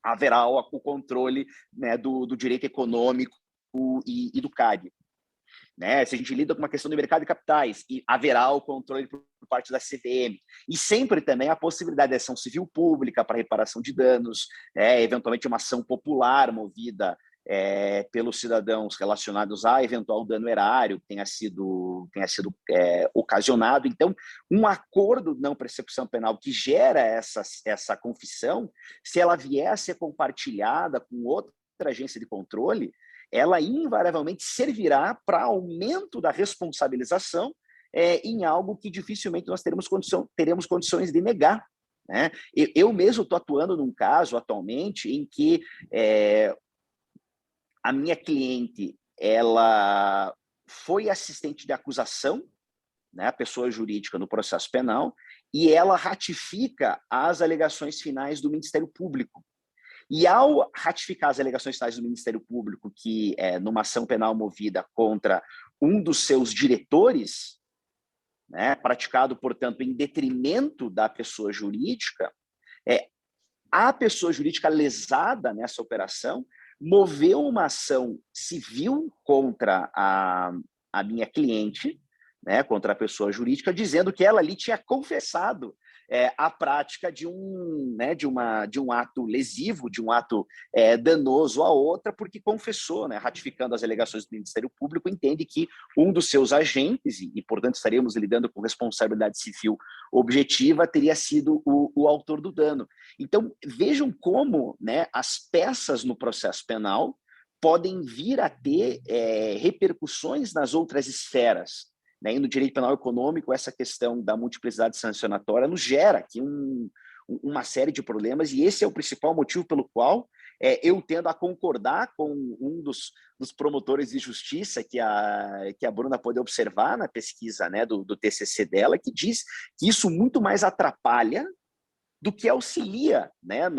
haverá o controle, né, do direito econômico e do CAD. Né? Se a gente lida com uma questão do mercado de capitais, e haverá o controle por parte da CVM. E sempre também a possibilidade de ação civil pública para reparação de danos, eventualmente uma ação popular movida pelos cidadãos relacionados a eventual dano erário que tenha sido ocasionado. Então, um acordo de não persecução penal que gera essa confissão, se ela vier a ser compartilhada com outra agência de controle, ela invariavelmente servirá para aumento da responsabilização em algo que dificilmente nós teremos condições de negar. Né? Eu mesmo estou atuando num caso atualmente em que a minha cliente ela foi assistente de acusação, né, a pessoa jurídica no processo penal, e ela ratifica as alegações finais do Ministério Público. E ao ratificar as alegações finais do Ministério Público, que numa ação penal movida contra um dos seus diretores, né, praticado, portanto, em detrimento da pessoa jurídica, a pessoa jurídica lesada nessa operação moveu uma ação civil contra a minha cliente, né, contra a pessoa jurídica, dizendo que ela ali tinha confessado a prática de um ato lesivo, de um ato danoso à outra, porque confessou, né, ratificando as alegações do Ministério Público, entende que um dos seus agentes, e portanto estaríamos lidando com responsabilidade civil objetiva, teria sido o autor do dano. Então, vejam como, né, as peças no processo penal podem vir a ter repercussões nas outras esferas. Né? E no direito penal econômico, essa questão da multiplicidade sancionatória nos gera aqui uma série de problemas, e esse é o principal motivo pelo qual eu tendo a concordar com um dos promotores de justiça que a Bruna pôde observar na pesquisa, né, do TCC dela, que diz que isso muito mais atrapalha do que auxilia, né,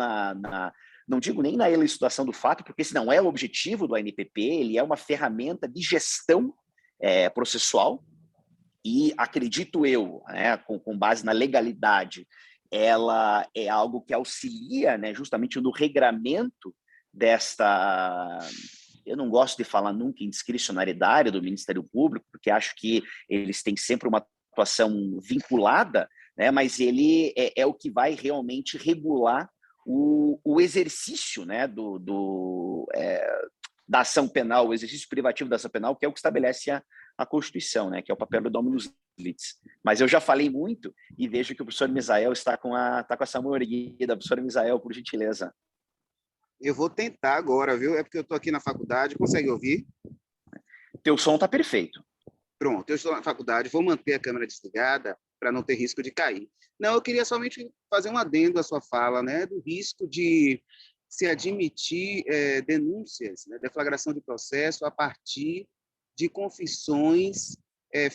não digo nem na elucidação do fato, porque esse não é o objetivo do ANPP, ele é uma ferramenta de gestão processual, e acredito eu, né, com base na legalidade, ela é algo que auxilia, né, justamente no regramento desta... Eu não gosto de falar nunca em discricionariedade do Ministério Público, porque acho que eles têm sempre uma atuação vinculada, né, mas ele é o que vai realmente regular o exercício, né, da ação penal, o exercício privativo da ação penal, que é o que estabelece a Constituição, né, que é o papel do Dominus Litis. Mas eu já falei muito e vejo que o professor Misael está com essa mão erguida. Professor Misael, por gentileza. Eu vou tentar agora, viu? É porque eu estou aqui na faculdade. Consegue ouvir? Teu som está perfeito. Pronto, eu estou na faculdade, vou manter a câmera desligada para não ter risco de cair. Não, eu queria somente fazer um adendo à sua fala, né, do risco de se admitir denúncias, né, deflagração de processo a partir de confissões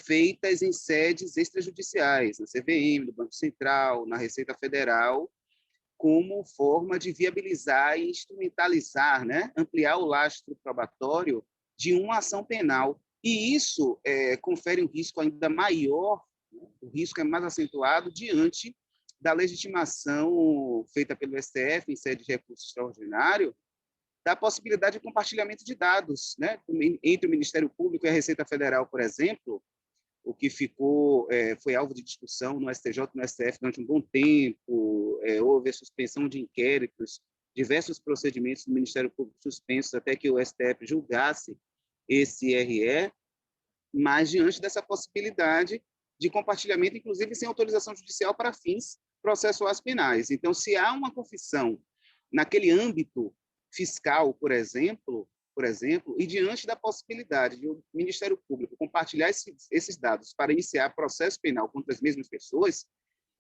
feitas em sedes extrajudiciais, na CVM, no Banco Central, na Receita Federal, como forma de viabilizar e instrumentalizar, né, ampliar o lastro probatório de uma ação penal. E isso confere um risco ainda maior, né? O risco é mais acentuado diante da legitimação feita pelo STF em sede de recurso extraordinário, da possibilidade de compartilhamento de dados, né, entre o Ministério Público e a Receita Federal, por exemplo, o que foi alvo de discussão no STJ e no STF durante um bom tempo, houve a suspensão de inquéritos, diversos procedimentos do Ministério Público suspensos até que o STF julgasse esse RE, mas diante dessa possibilidade de compartilhamento, inclusive sem autorização judicial para fins processuais penais. Então, se há uma confissão naquele âmbito fiscal, por exemplo, e diante da possibilidade de o Ministério Público compartilhar esses dados para iniciar processo penal contra as mesmas pessoas,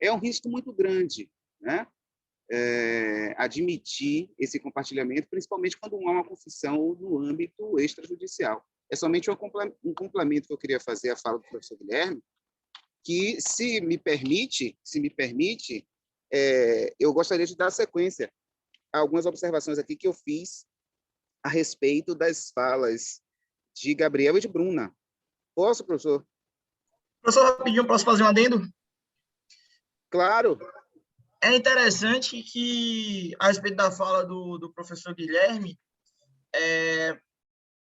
é um risco muito grande, né? Admitir esse compartilhamento, principalmente quando há uma confissão no âmbito extrajudicial. É somente um complemento que eu queria fazer à fala do professor Guilherme, que, se me permite, eu gostaria de dar sequência a algumas observações aqui que eu fiz a respeito das falas de Gabriel e de Bruna. Posso, professor? Professor, rapidinho, posso fazer um adendo? Claro. É interessante que, a respeito da fala do professor Guilherme,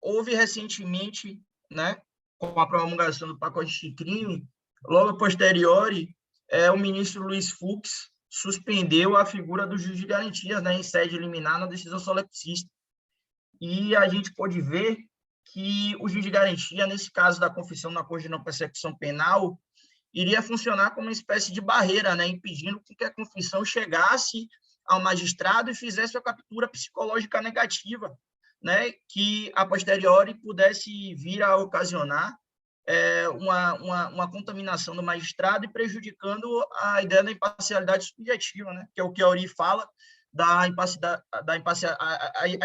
houve recentemente, né, com a promulgação do pacote de crime, logo a posteriori, o ministro Luiz Fux suspendeu a figura do juiz de garantias, né, em sede liminar na decisão solipsista. E a gente pode ver que o juiz de garantia, nesse caso da confissão na Corte de Não Persecução Penal, iria funcionar como uma espécie de barreira, né, impedindo que a confissão chegasse ao magistrado e fizesse a captura psicológica negativa, né, que a posteriori pudesse vir a ocasionar uma contaminação do magistrado e prejudicando a ideia da imparcialidade subjetiva, né, que é o que a Ori fala, a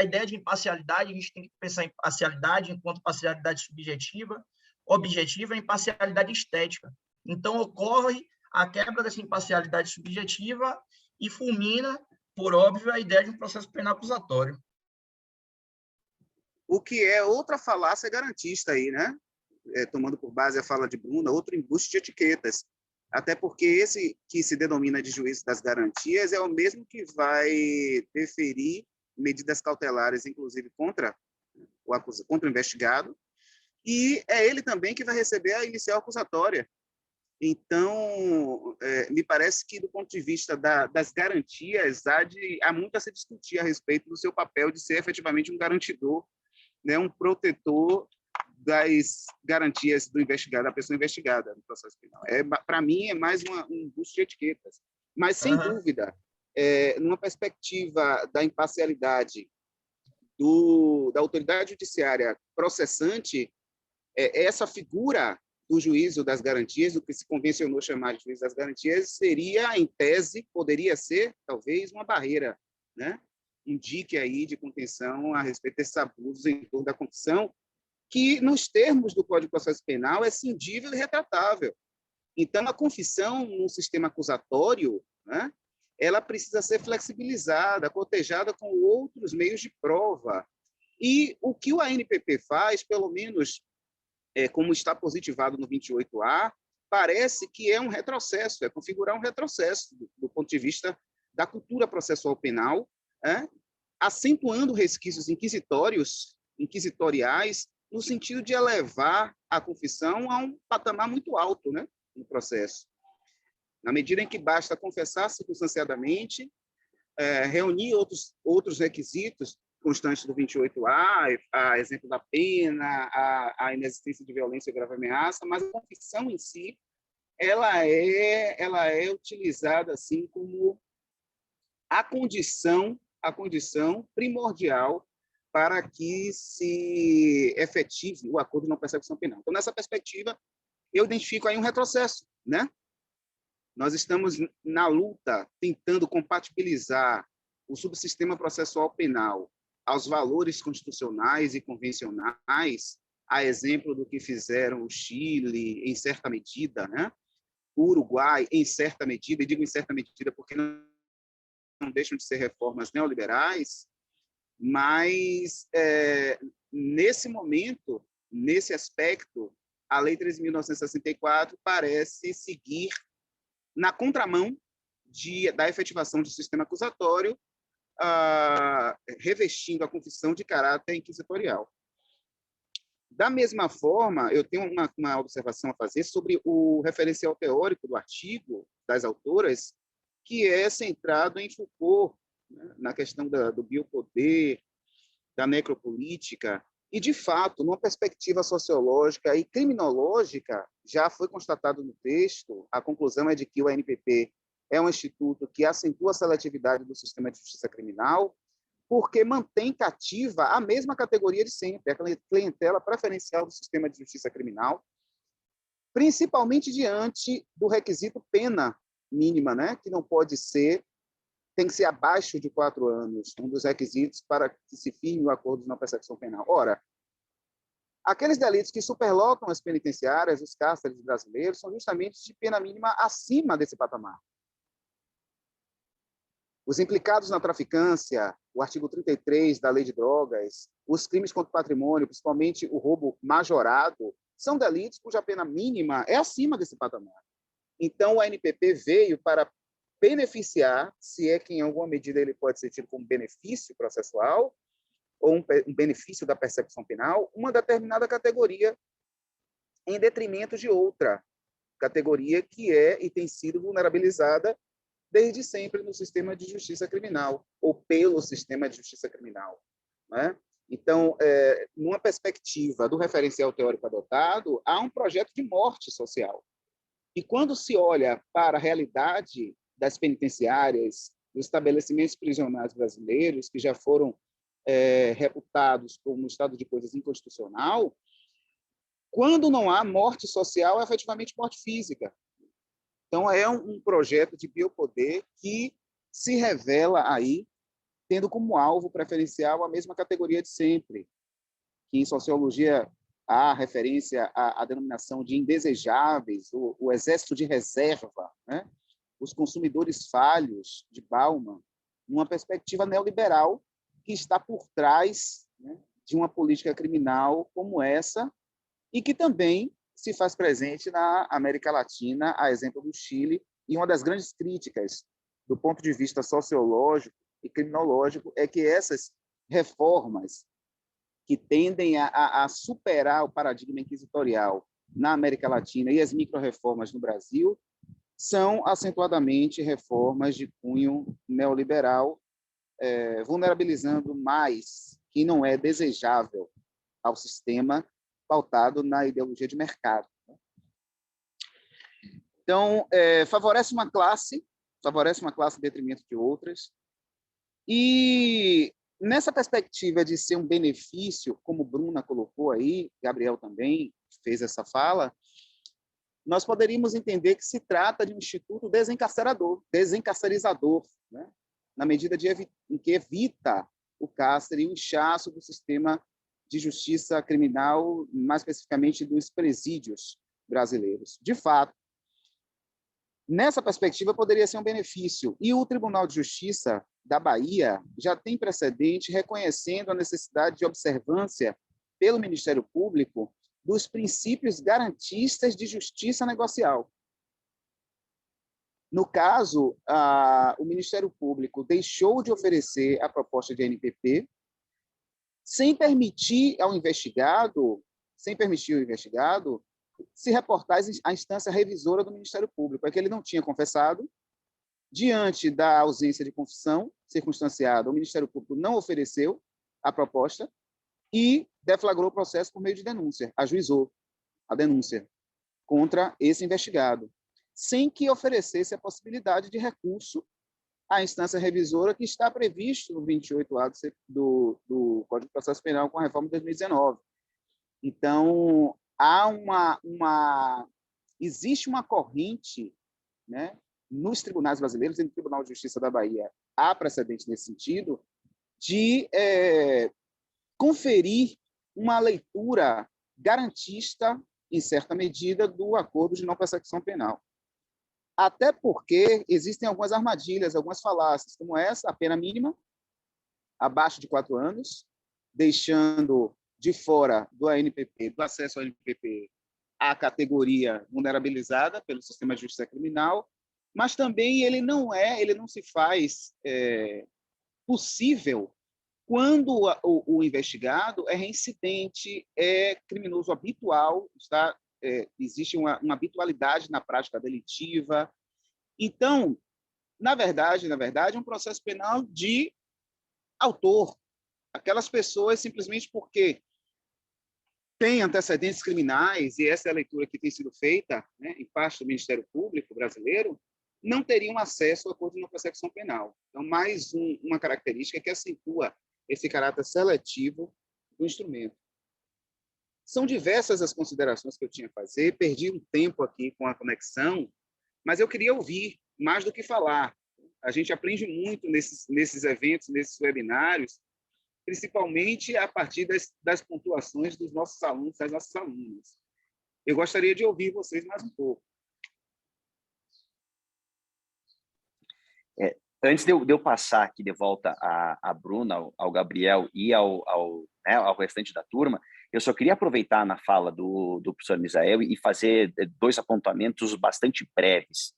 ideia de imparcialidade. A gente tem que pensar em parcialidade enquanto parcialidade subjetiva, objetiva e imparcialidade estética. Então, ocorre a quebra dessa imparcialidade subjetiva e fulmina, por óbvio, a ideia de um processo penal acusatório. O que é outra falácia garantista aí, né? Tomando por base a fala de Bruna, outro embuste de etiquetas. Até porque esse que se denomina de juízo das garantias é o mesmo que vai deferir medidas cautelares, inclusive contra o investigado, e é ele também que vai receber a inicial acusatória. Então, me parece que, do ponto de vista das garantias, há muito a se discutir a respeito do seu papel de ser efetivamente um garantidor, né, um protetor das garantias do investigado, da pessoa investigada no processo penal. Para mim, é mais um embuste de etiquetas. Mas, sem dúvida, numa perspectiva da imparcialidade da autoridade judiciária processante, essa figura do juízo das garantias, o que se convencionou chamar de juízo das garantias, seria, em tese, poderia ser, talvez, uma barreira, né? Um dique aí de contenção a respeito desses abusos em torno da confissão, que, nos termos do Código de Processo Penal, é cindível e retratável. Então, a confissão num sistema acusatório, né, ela precisa ser flexibilizada, cotejada com outros meios de prova. E o que o ANPP faz, pelo menos como está positivado no 28A, parece que é um retrocesso, é configurar um retrocesso do ponto de vista da cultura processual penal, acentuando resquícios inquisitoriais, no sentido de elevar a confissão a um patamar muito alto, né, no processo. Na medida em que basta confessar circunstanciadamente, reunir outros requisitos constantes do 28A, a exemplo da pena, a inexistência de violência e grave ameaça, mas a confissão em si, ela é utilizada assim como a condição primordial para que se efetive o acordo de não persecução penal. Então, nessa perspectiva, eu identifico aí um retrocesso, né? Nós estamos na luta tentando compatibilizar o subsistema processual penal aos valores constitucionais e convencionais, a exemplo do que fizeram o Chile, em certa medida, né? O Uruguai, em certa medida, e digo em certa medida porque não deixam de ser reformas neoliberais, mas, nesse momento, nesse aspecto, a Lei 13.964 parece seguir na contramão da efetivação do sistema acusatório, revestindo a confissão de caráter inquisitorial. Da mesma forma, eu tenho uma observação a fazer sobre o referencial teórico do artigo das autoras, que é centrado em Foucault, né, na questão do biopoder, da necropolítica, e, de fato, numa perspectiva sociológica e criminológica, já foi constatado no texto, a conclusão é de que o ANPP é um instituto que acentua a seletividade do sistema de justiça criminal, porque mantém cativa a mesma categoria de sempre, a clientela preferencial do sistema de justiça criminal, principalmente diante do requisito pena mínima, né, que não pode ser, tem que ser abaixo de 4 anos, um dos requisitos para que se firme o acordo de não persecução penal. Ora, aqueles delitos que superlotam as penitenciárias, os cárceres brasileiros, são justamente de pena mínima acima desse patamar. Os implicados na traficância, o artigo 33 da Lei de Drogas, os crimes contra o patrimônio, principalmente o roubo majorado, são delitos cuja pena mínima é acima desse patamar. Então, o ANPP veio para beneficiar, se é que em alguma medida ele pode ser tido como benefício processual, ou um benefício da persecução penal, uma determinada categoria em detrimento de outra categoria que é e tem sido vulnerabilizada desde sempre no sistema de justiça criminal, ou pelo sistema de justiça criminal, né? Então, numa perspectiva do referencial teórico adotado, há um projeto de morte social. E quando se olha para a realidade das penitenciárias, dos estabelecimentos prisionais brasileiros, que já foram reputados como estado de coisas inconstitucional, quando não há morte social, é efetivamente morte física. Então, é um projeto de biopoder que se revela aí, tendo como alvo preferencial a mesma categoria de sempre, que em sociologia há referência à denominação de indesejáveis, o exército de reserva, né? Os consumidores falhos de Bauman, numa perspectiva neoliberal que está por trás, né, de uma política criminal como essa, e que também se faz presente na América Latina, a exemplo do Chile, e uma das grandes críticas do ponto de vista sociológico e criminológico é que essas reformas que tendem a superar o paradigma inquisitorial na América Latina e as micro-reformas no Brasil são acentuadamente reformas de cunho neoliberal, vulnerabilizando mais que não é desejável ao sistema pautado na ideologia de mercado. Então, favorece uma classe em detrimento de outras, e nessa perspectiva de ser um benefício, como Bruna colocou aí, Gabriel também fez essa fala, nós poderíamos entender que se trata de um instituto desencarcerizador, né? Na medida em que evita o cárcere e o inchaço do sistema de justiça criminal, mais especificamente dos presídios brasileiros. De fato, nessa perspectiva, poderia ser um benefício. E o Tribunal de Justiça da Bahia já tem precedente reconhecendo a necessidade de observância pelo Ministério Público dos princípios garantistas de justiça negocial. No caso, o Ministério Público deixou de oferecer a proposta de ANPP sem permitir ao investigado se reportar à instância revisora do Ministério Público. É que ele não tinha confessado. Diante da ausência de confissão circunstanciada, o Ministério Público não ofereceu a proposta e deflagrou o processo por meio de denúncia, ajuizou a denúncia contra esse investigado, sem que oferecesse a possibilidade de recurso a instância revisora que está previsto no 28A do Código de Processo Penal com a reforma de 2019. Então, existe uma corrente, né, nos tribunais brasileiros e no Tribunal de Justiça da Bahia, há precedente nesse sentido, de conferir uma leitura garantista, em certa medida, do acordo de não persecução penal. Até porque existem algumas armadilhas, algumas falácias, como essa, a pena mínima, abaixo de 4 anos, deixando de fora do ANPP, do acesso ao ANPP, a categoria vulnerabilizada pelo sistema de justiça criminal, mas também ele não se faz possível quando o investigado é reincidente, é criminoso habitual, existe uma habitualidade na prática delitiva. Então, na verdade, é um processo penal de autor. Aquelas pessoas, simplesmente porque têm antecedentes criminais, e essa é a leitura que tem sido feita, né, em parte do Ministério Público brasileiro, não teriam acesso ao acordo de não persecução penal. Então, mais uma característica que acentua esse caráter seletivo do instrumento. São diversas as considerações que eu tinha a fazer, perdi um tempo aqui com a conexão, mas eu queria ouvir mais do que falar. A gente aprende muito nesses eventos, nesses webinários, principalmente a partir das pontuações dos nossos alunos, das nossas alunas. Eu gostaria de ouvir vocês mais um pouco. Antes de eu passar aqui de volta à Bruna, ao Gabriel e ao restante da turma, eu só queria aproveitar na fala do professor Misael e fazer 2 apontamentos bastante breves.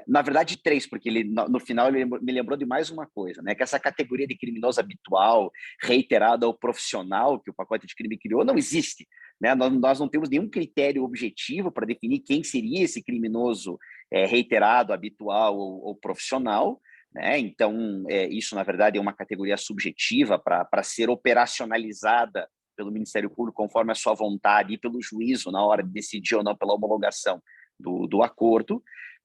Na verdade, 3, porque ele, no final ele me lembrou de mais uma coisa, né? Que essa categoria de criminoso habitual, reiterado ou profissional que o pacote de crime criou, não existe. Né? Nós não temos nenhum critério objetivo para definir quem seria esse criminoso reiterado, habitual ou profissional. Né? Então, isso, na verdade, é uma categoria subjetiva para ser operacionalizada pelo Ministério Público conforme a sua vontade e pelo juízo na hora de decidir ou não pela homologação do acordo.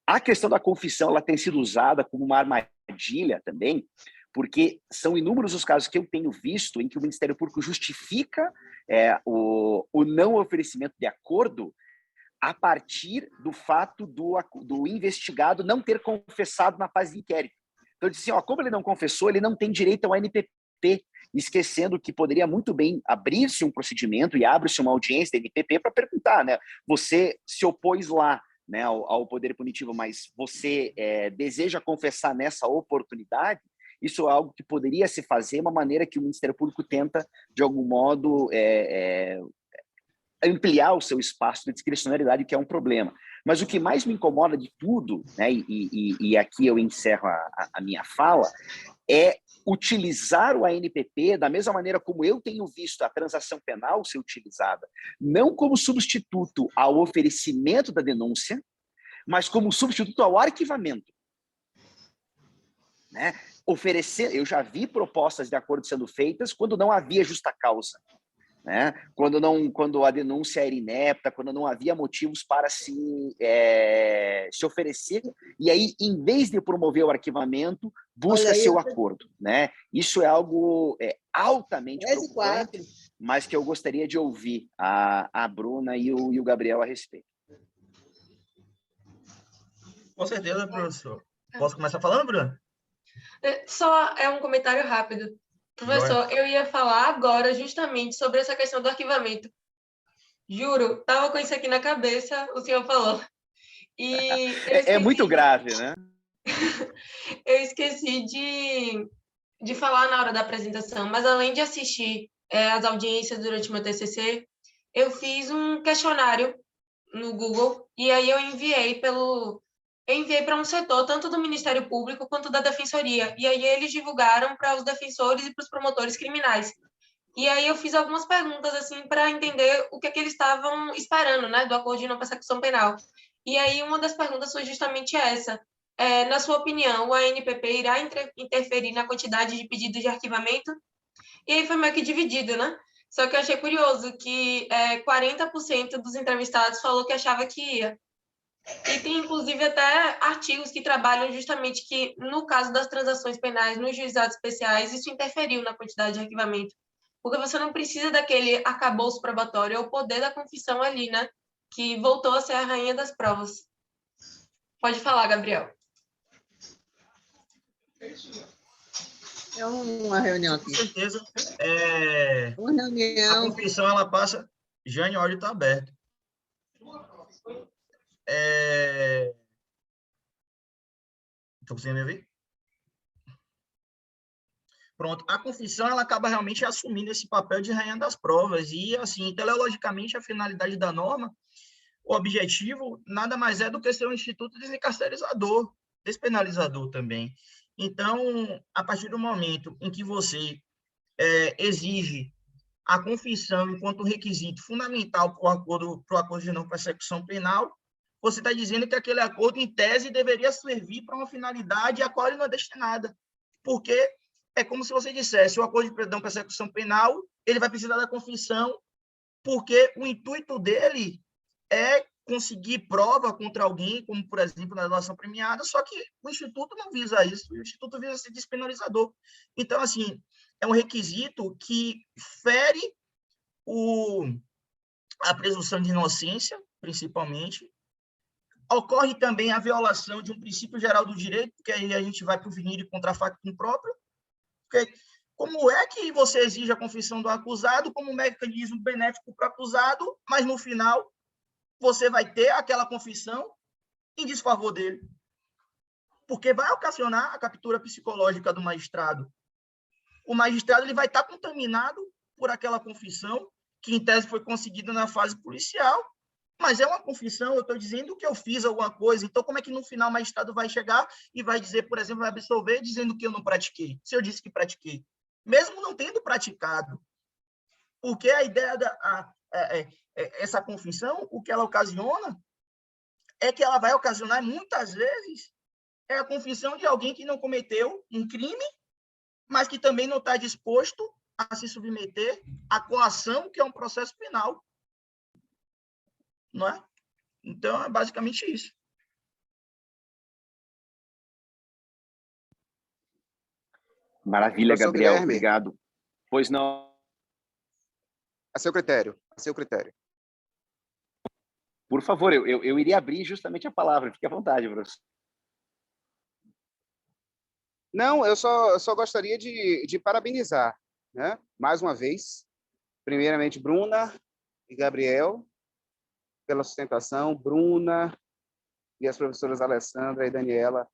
A questão da confissão ela tem sido usada como uma armadilha também, porque são inúmeros os casos que eu tenho visto em que o Ministério Público justifica o não oferecimento de acordo a partir do fato do investigado não ter confessado na fase de inquérito. Então, ele diz assim, como ele não confessou, ele não tem direito ao NPP, esquecendo que poderia muito bem abrir-se um procedimento e abre-se uma audiência da NPP para perguntar, né? Você se opôs lá, né, ao poder punitivo, mas você deseja confessar nessa oportunidade? Isso é algo que poderia se fazer, uma maneira que o Ministério Público tenta, de algum modo, ampliar o seu espaço de discricionariedade, que é um problema. Mas o que mais me incomoda de tudo, né, e aqui eu encerro a minha fala, é utilizar o ANPP da mesma maneira como eu tenho visto a transação penal ser utilizada, não como substituto ao oferecimento da denúncia, mas como substituto ao arquivamento. Né? Eu já vi propostas de acordo sendo feitas quando não havia justa causa. Né? Quando a denúncia era inepta, quando não havia motivos para se oferecer, e aí, em vez de promover o arquivamento, busca-se o acordo. Né? Isso é algo altamente preocupante, mas que eu gostaria de ouvir a Bruna e o Gabriel a respeito. Com certeza, professor. Posso começar falando, Bruna? Só um comentário rápido. Professor, eu ia falar agora justamente sobre essa questão do arquivamento. Juro, estava com isso aqui na cabeça, o senhor falou. E é muito grave, né? Eu esqueci de falar na hora da apresentação, mas além de assistir as audiências durante meu TCC, eu fiz um questionário no Google e aí eu enviei para um setor, tanto do Ministério Público quanto da Defensoria. E aí eles divulgaram para os defensores e para os promotores criminais. E aí eu fiz algumas perguntas assim para entender o que eles estavam esperando, né, do acordo de não persecução penal. E aí uma das perguntas foi justamente essa. Na sua opinião, o ANPP irá interferir na quantidade de pedidos de arquivamento? E aí foi meio que dividido, né? Só que eu achei curioso que 40% dos entrevistados falou que achava que ia. E tem, inclusive, até artigos que trabalham justamente que, no caso das transações penais, nos juizados especiais, isso interferiu na quantidade de arquivamento. Porque você não precisa daquele arcabouço probatório, é o poder da confissão ali, né? Que voltou a ser a rainha das provas. Pode falar, Gabriel. É uma reunião aqui. Com certeza. Uma A reunião. confissão, ela passa... Jane, o áudio está aberto. Estou conseguindo me ouvir? Pronto. A confissão, ela acaba realmente assumindo esse papel de rainha das provas. E, assim, teleologicamente, a finalidade da norma, o objetivo, nada mais é do que ser um instituto descarcerizador, despenalizador também. Então, a partir do momento em que você exige a confissão enquanto requisito fundamental para o acordo de não persecução penal, você está dizendo que aquele acordo, em tese, deveria servir para uma finalidade a qual ele não é destinada. Porque é como se você dissesse, o acordo de não persecução penal, ele vai precisar da confissão, porque o intuito dele é conseguir prova contra alguém, como, por exemplo, na delação premiada, só que o Instituto não visa isso, o Instituto visa ser despenalizador. Então, assim, é um requisito que fere a presunção de inocência, principalmente. Ocorre também a violação de um princípio geral do direito, porque aí a gente vai para o venire contra factum próprio. Porque como é que você exige a confissão do acusado como mecanismo benéfico para o acusado, mas no final você vai ter aquela confissão em desfavor dele? Porque vai ocasionar a captura psicológica do magistrado. O magistrado ele vai estar contaminado por aquela confissão, que em tese foi conseguida na fase policial, mas é uma confissão, eu estou dizendo que eu fiz alguma coisa, então como é que no final o magistrado vai chegar e vai dizer, por exemplo, vai absolver dizendo que eu não pratiquei, se eu disse que pratiquei, mesmo não tendo praticado? Porque a ideia essa confissão, o que ela ocasiona é que ela vai ocasionar, muitas vezes, a confissão de alguém que não cometeu um crime, mas que também não está disposto a se submeter à coação, que é um processo penal. Não é? Então, é basicamente isso. Maravilha, Professor Gabriel. Guilherme. Obrigado. Pois não. A seu critério. A seu critério. Por favor, eu iria abrir justamente a palavra. Fique à vontade, professor. Não, eu só gostaria de parabenizar, né? Mais uma vez, primeiramente, Bruna e Gabriel, pela sustentação, Bruna e as professoras Alessandra e Daniela,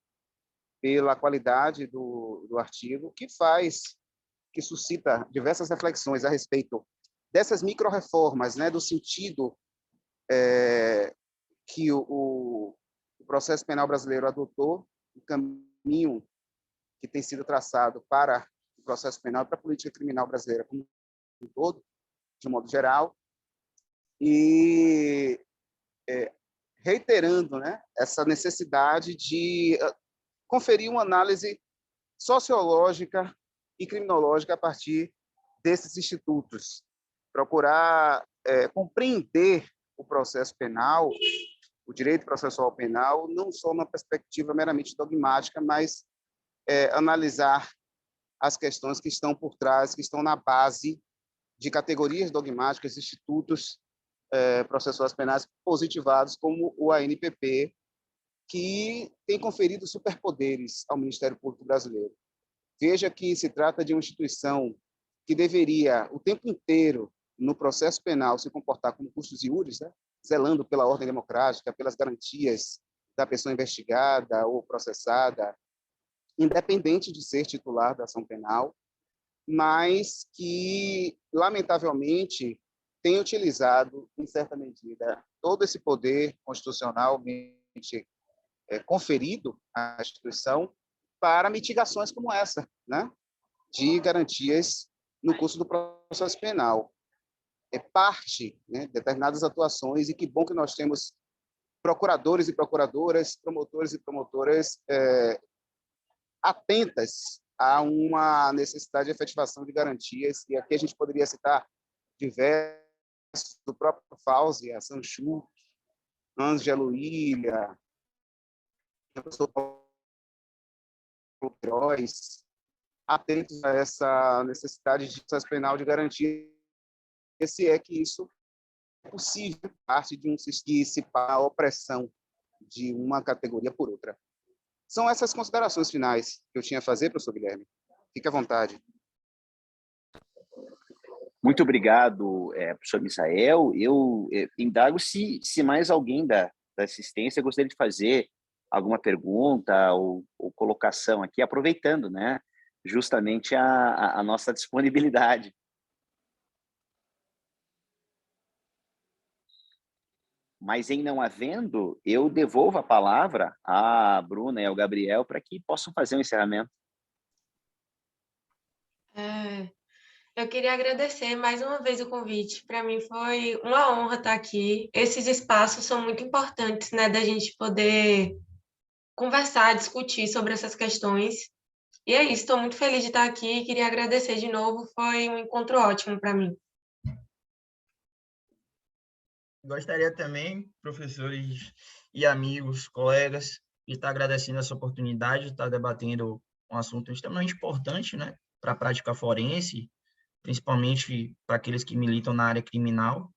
pela qualidade do artigo, que suscita diversas reflexões a respeito dessas micro-reformas, né? Do sentido que o processo penal brasileiro adotou, o caminho que tem sido traçado para o processo penal, para a política criminal brasileira como um todo, de um modo geral, e reiterando, né, essa necessidade de conferir uma análise sociológica e criminológica a partir desses institutos, procurar compreender o processo penal, o direito processual penal, não só numa perspectiva meramente dogmática, mas analisar as questões que estão por trás, que estão na base de categorias dogmáticas, institutos processuais penais positivados, como o ANPP, que tem conferido superpoderes ao Ministério Público Brasileiro. Veja que se trata de uma instituição que deveria, o tempo inteiro, no processo penal, se comportar como custos iuris, né? Zelando pela ordem democrática, pelas garantias da pessoa investigada ou processada, independente de ser titular da ação penal, mas que, lamentavelmente, tem utilizado, em certa medida, todo esse poder constitucionalmente conferido à instituição para mitigações como essa, né? De garantias no curso do processo penal. É parte, né, de determinadas atuações, e que bom que nós temos procuradores e procuradoras, promotores e promotoras atentas a uma necessidade de efetivação de garantias, e aqui a gente poderia citar diversos, do próprio Fauzi, a Sanchu, Ângelo Ilha, professor Paulo Queiroz, atentos a essa necessidade de processo penal de garantia, se é que isso é possível, parte de um que se para a opressão de uma categoria por outra. São essas considerações finais que eu tinha a fazer, professor Guilherme. Fique à vontade. Muito obrigado, professor Misael. Eu indago se mais alguém da assistência gostaria de fazer alguma pergunta ou colocação aqui, aproveitando, né, justamente a nossa disponibilidade. Mas, em não havendo, eu devolvo a palavra à Bruna e ao Gabriel para que possam fazer o encerramento. Eu queria agradecer mais uma vez o convite. Para mim foi uma honra estar aqui. Esses espaços são muito importantes, né, da gente poder conversar, discutir sobre essas questões. E é isso, estou muito feliz de estar aqui. Queria agradecer de novo. Foi um encontro ótimo para mim. Gostaria também, professores e amigos, colegas, de estar agradecendo essa oportunidade de estar debatendo um assunto extremamente importante, né, para a prática forense, principalmente para aqueles que militam na área criminal.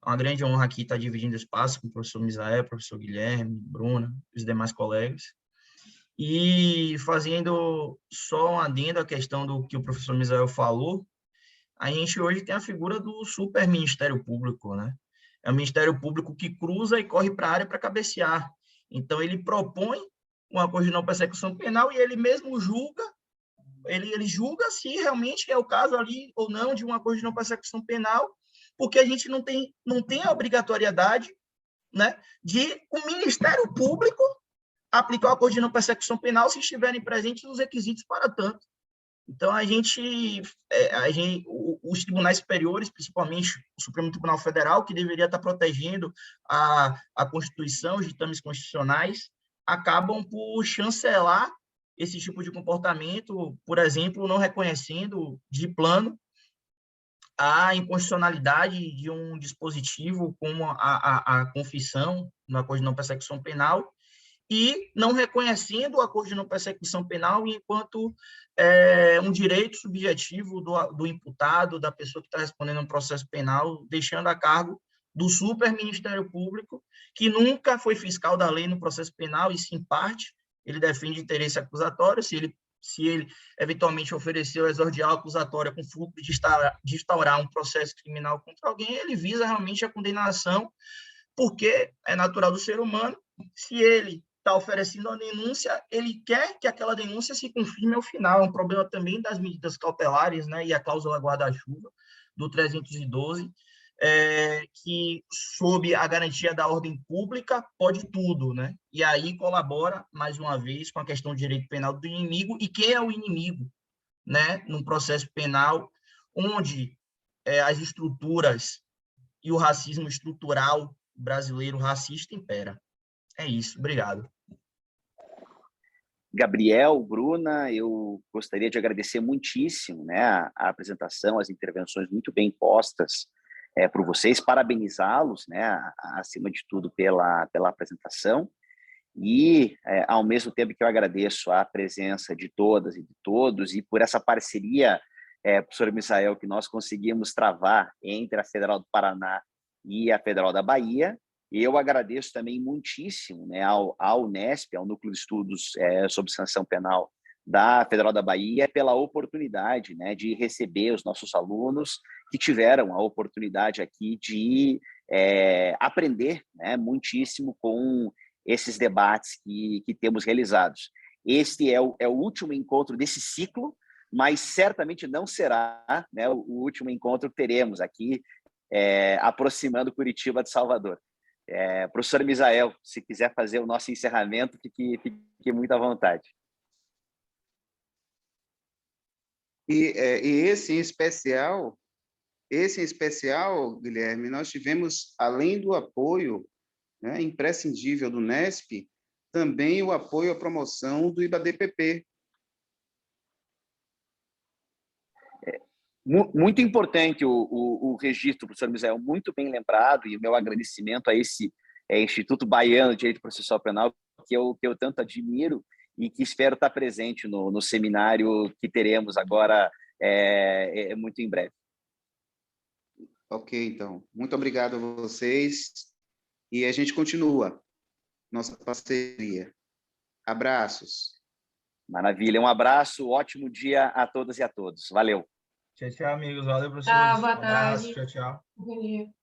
É uma grande honra aqui estar dividindo espaço com o professor Misael, professor Guilherme, Bruna, os demais colegas. E fazendo só um adendo à questão do que o professor Misael falou, a gente hoje tem a figura do super Ministério Público, né? É um Ministério Público que cruza e corre para a área para cabecear. Então, ele propõe um acordo de não persecução penal e ele mesmo julga, ele julga se realmente é o caso ali ou não de um acordo de não persecução penal, porque a gente não tem a obrigatoriedade, né, de o Ministério Público aplicar o acordo de não persecução penal se estiverem presentes os requisitos para tanto. Então, os tribunais superiores, principalmente o Supremo Tribunal Federal, que deveria estar protegendo a Constituição, os ditames constitucionais, acabam por chancelar esse tipo de comportamento, por exemplo, não reconhecendo de plano a inconstitucionalidade de um dispositivo como a confissão no acordo de não persecução penal, e não reconhecendo o acordo de não persecução penal enquanto um direito subjetivo do imputado, da pessoa que está respondendo a um processo penal, deixando a cargo do super Ministério Público, que nunca foi fiscal da lei no processo penal, e sim parte, ele defende interesse acusatório, se ele eventualmente ofereceu exordial acusatória com fluxo de instaurar um processo criminal contra alguém, ele visa realmente a condenação, porque é natural do ser humano, se ele está oferecendo a denúncia, ele quer que aquela denúncia se confirme ao final. É um problema também das medidas cautelares, né, e a cláusula guarda-chuva do 312, que, sob a garantia da ordem pública, pode tudo, né? E aí colabora, mais uma vez, com a questão do direito penal do inimigo. E quem é o inimigo, né, num processo penal onde as estruturas e o racismo estrutural brasileiro racista impera? É isso, obrigado. Gabriel, Bruna, eu gostaria de agradecer muitíssimo, né, a apresentação, as intervenções muito bem postas por vocês, parabenizá-los, né, acima de tudo, pela apresentação, e, ao mesmo tempo que eu agradeço a presença de todas e de todos, e por essa parceria, professor Misael, que nós conseguimos travar entre a Federal do Paraná e a Federal da Bahia. Eu agradeço também muitíssimo, né, ao Unesp, ao Núcleo de Estudos sobre Sanção Penal da Federal da Bahia, pela oportunidade, né, de receber os nossos alunos que tiveram a oportunidade aqui de aprender, né, muitíssimo com esses debates que temos realizados. Este é o último encontro desse ciclo, mas certamente não será, né, o último encontro que teremos aqui, aproximando Curitiba de Salvador. Professor Misael, se quiser fazer o nosso encerramento, fique muito à vontade. E esse em especial, Guilherme, nós tivemos, além do apoio, né, imprescindível do Unesp, também o apoio à promoção do IBADPP. Muito importante o registro, professor Misael, muito bem lembrado, e o meu agradecimento a esse Instituto Baiano de Direito Processual Penal, que eu tanto admiro e que espero estar presente no seminário que teremos agora muito em breve. Ok, então. Muito obrigado a vocês. E a gente continua nossa parceria. Abraços. Maravilha. Um abraço, ótimo dia a todas e a todos. Valeu. Tchau, tchau, amigos. Valeu, professor. Tchau, boa Um abraço. tarde. Tchau, tchau. Bom dia.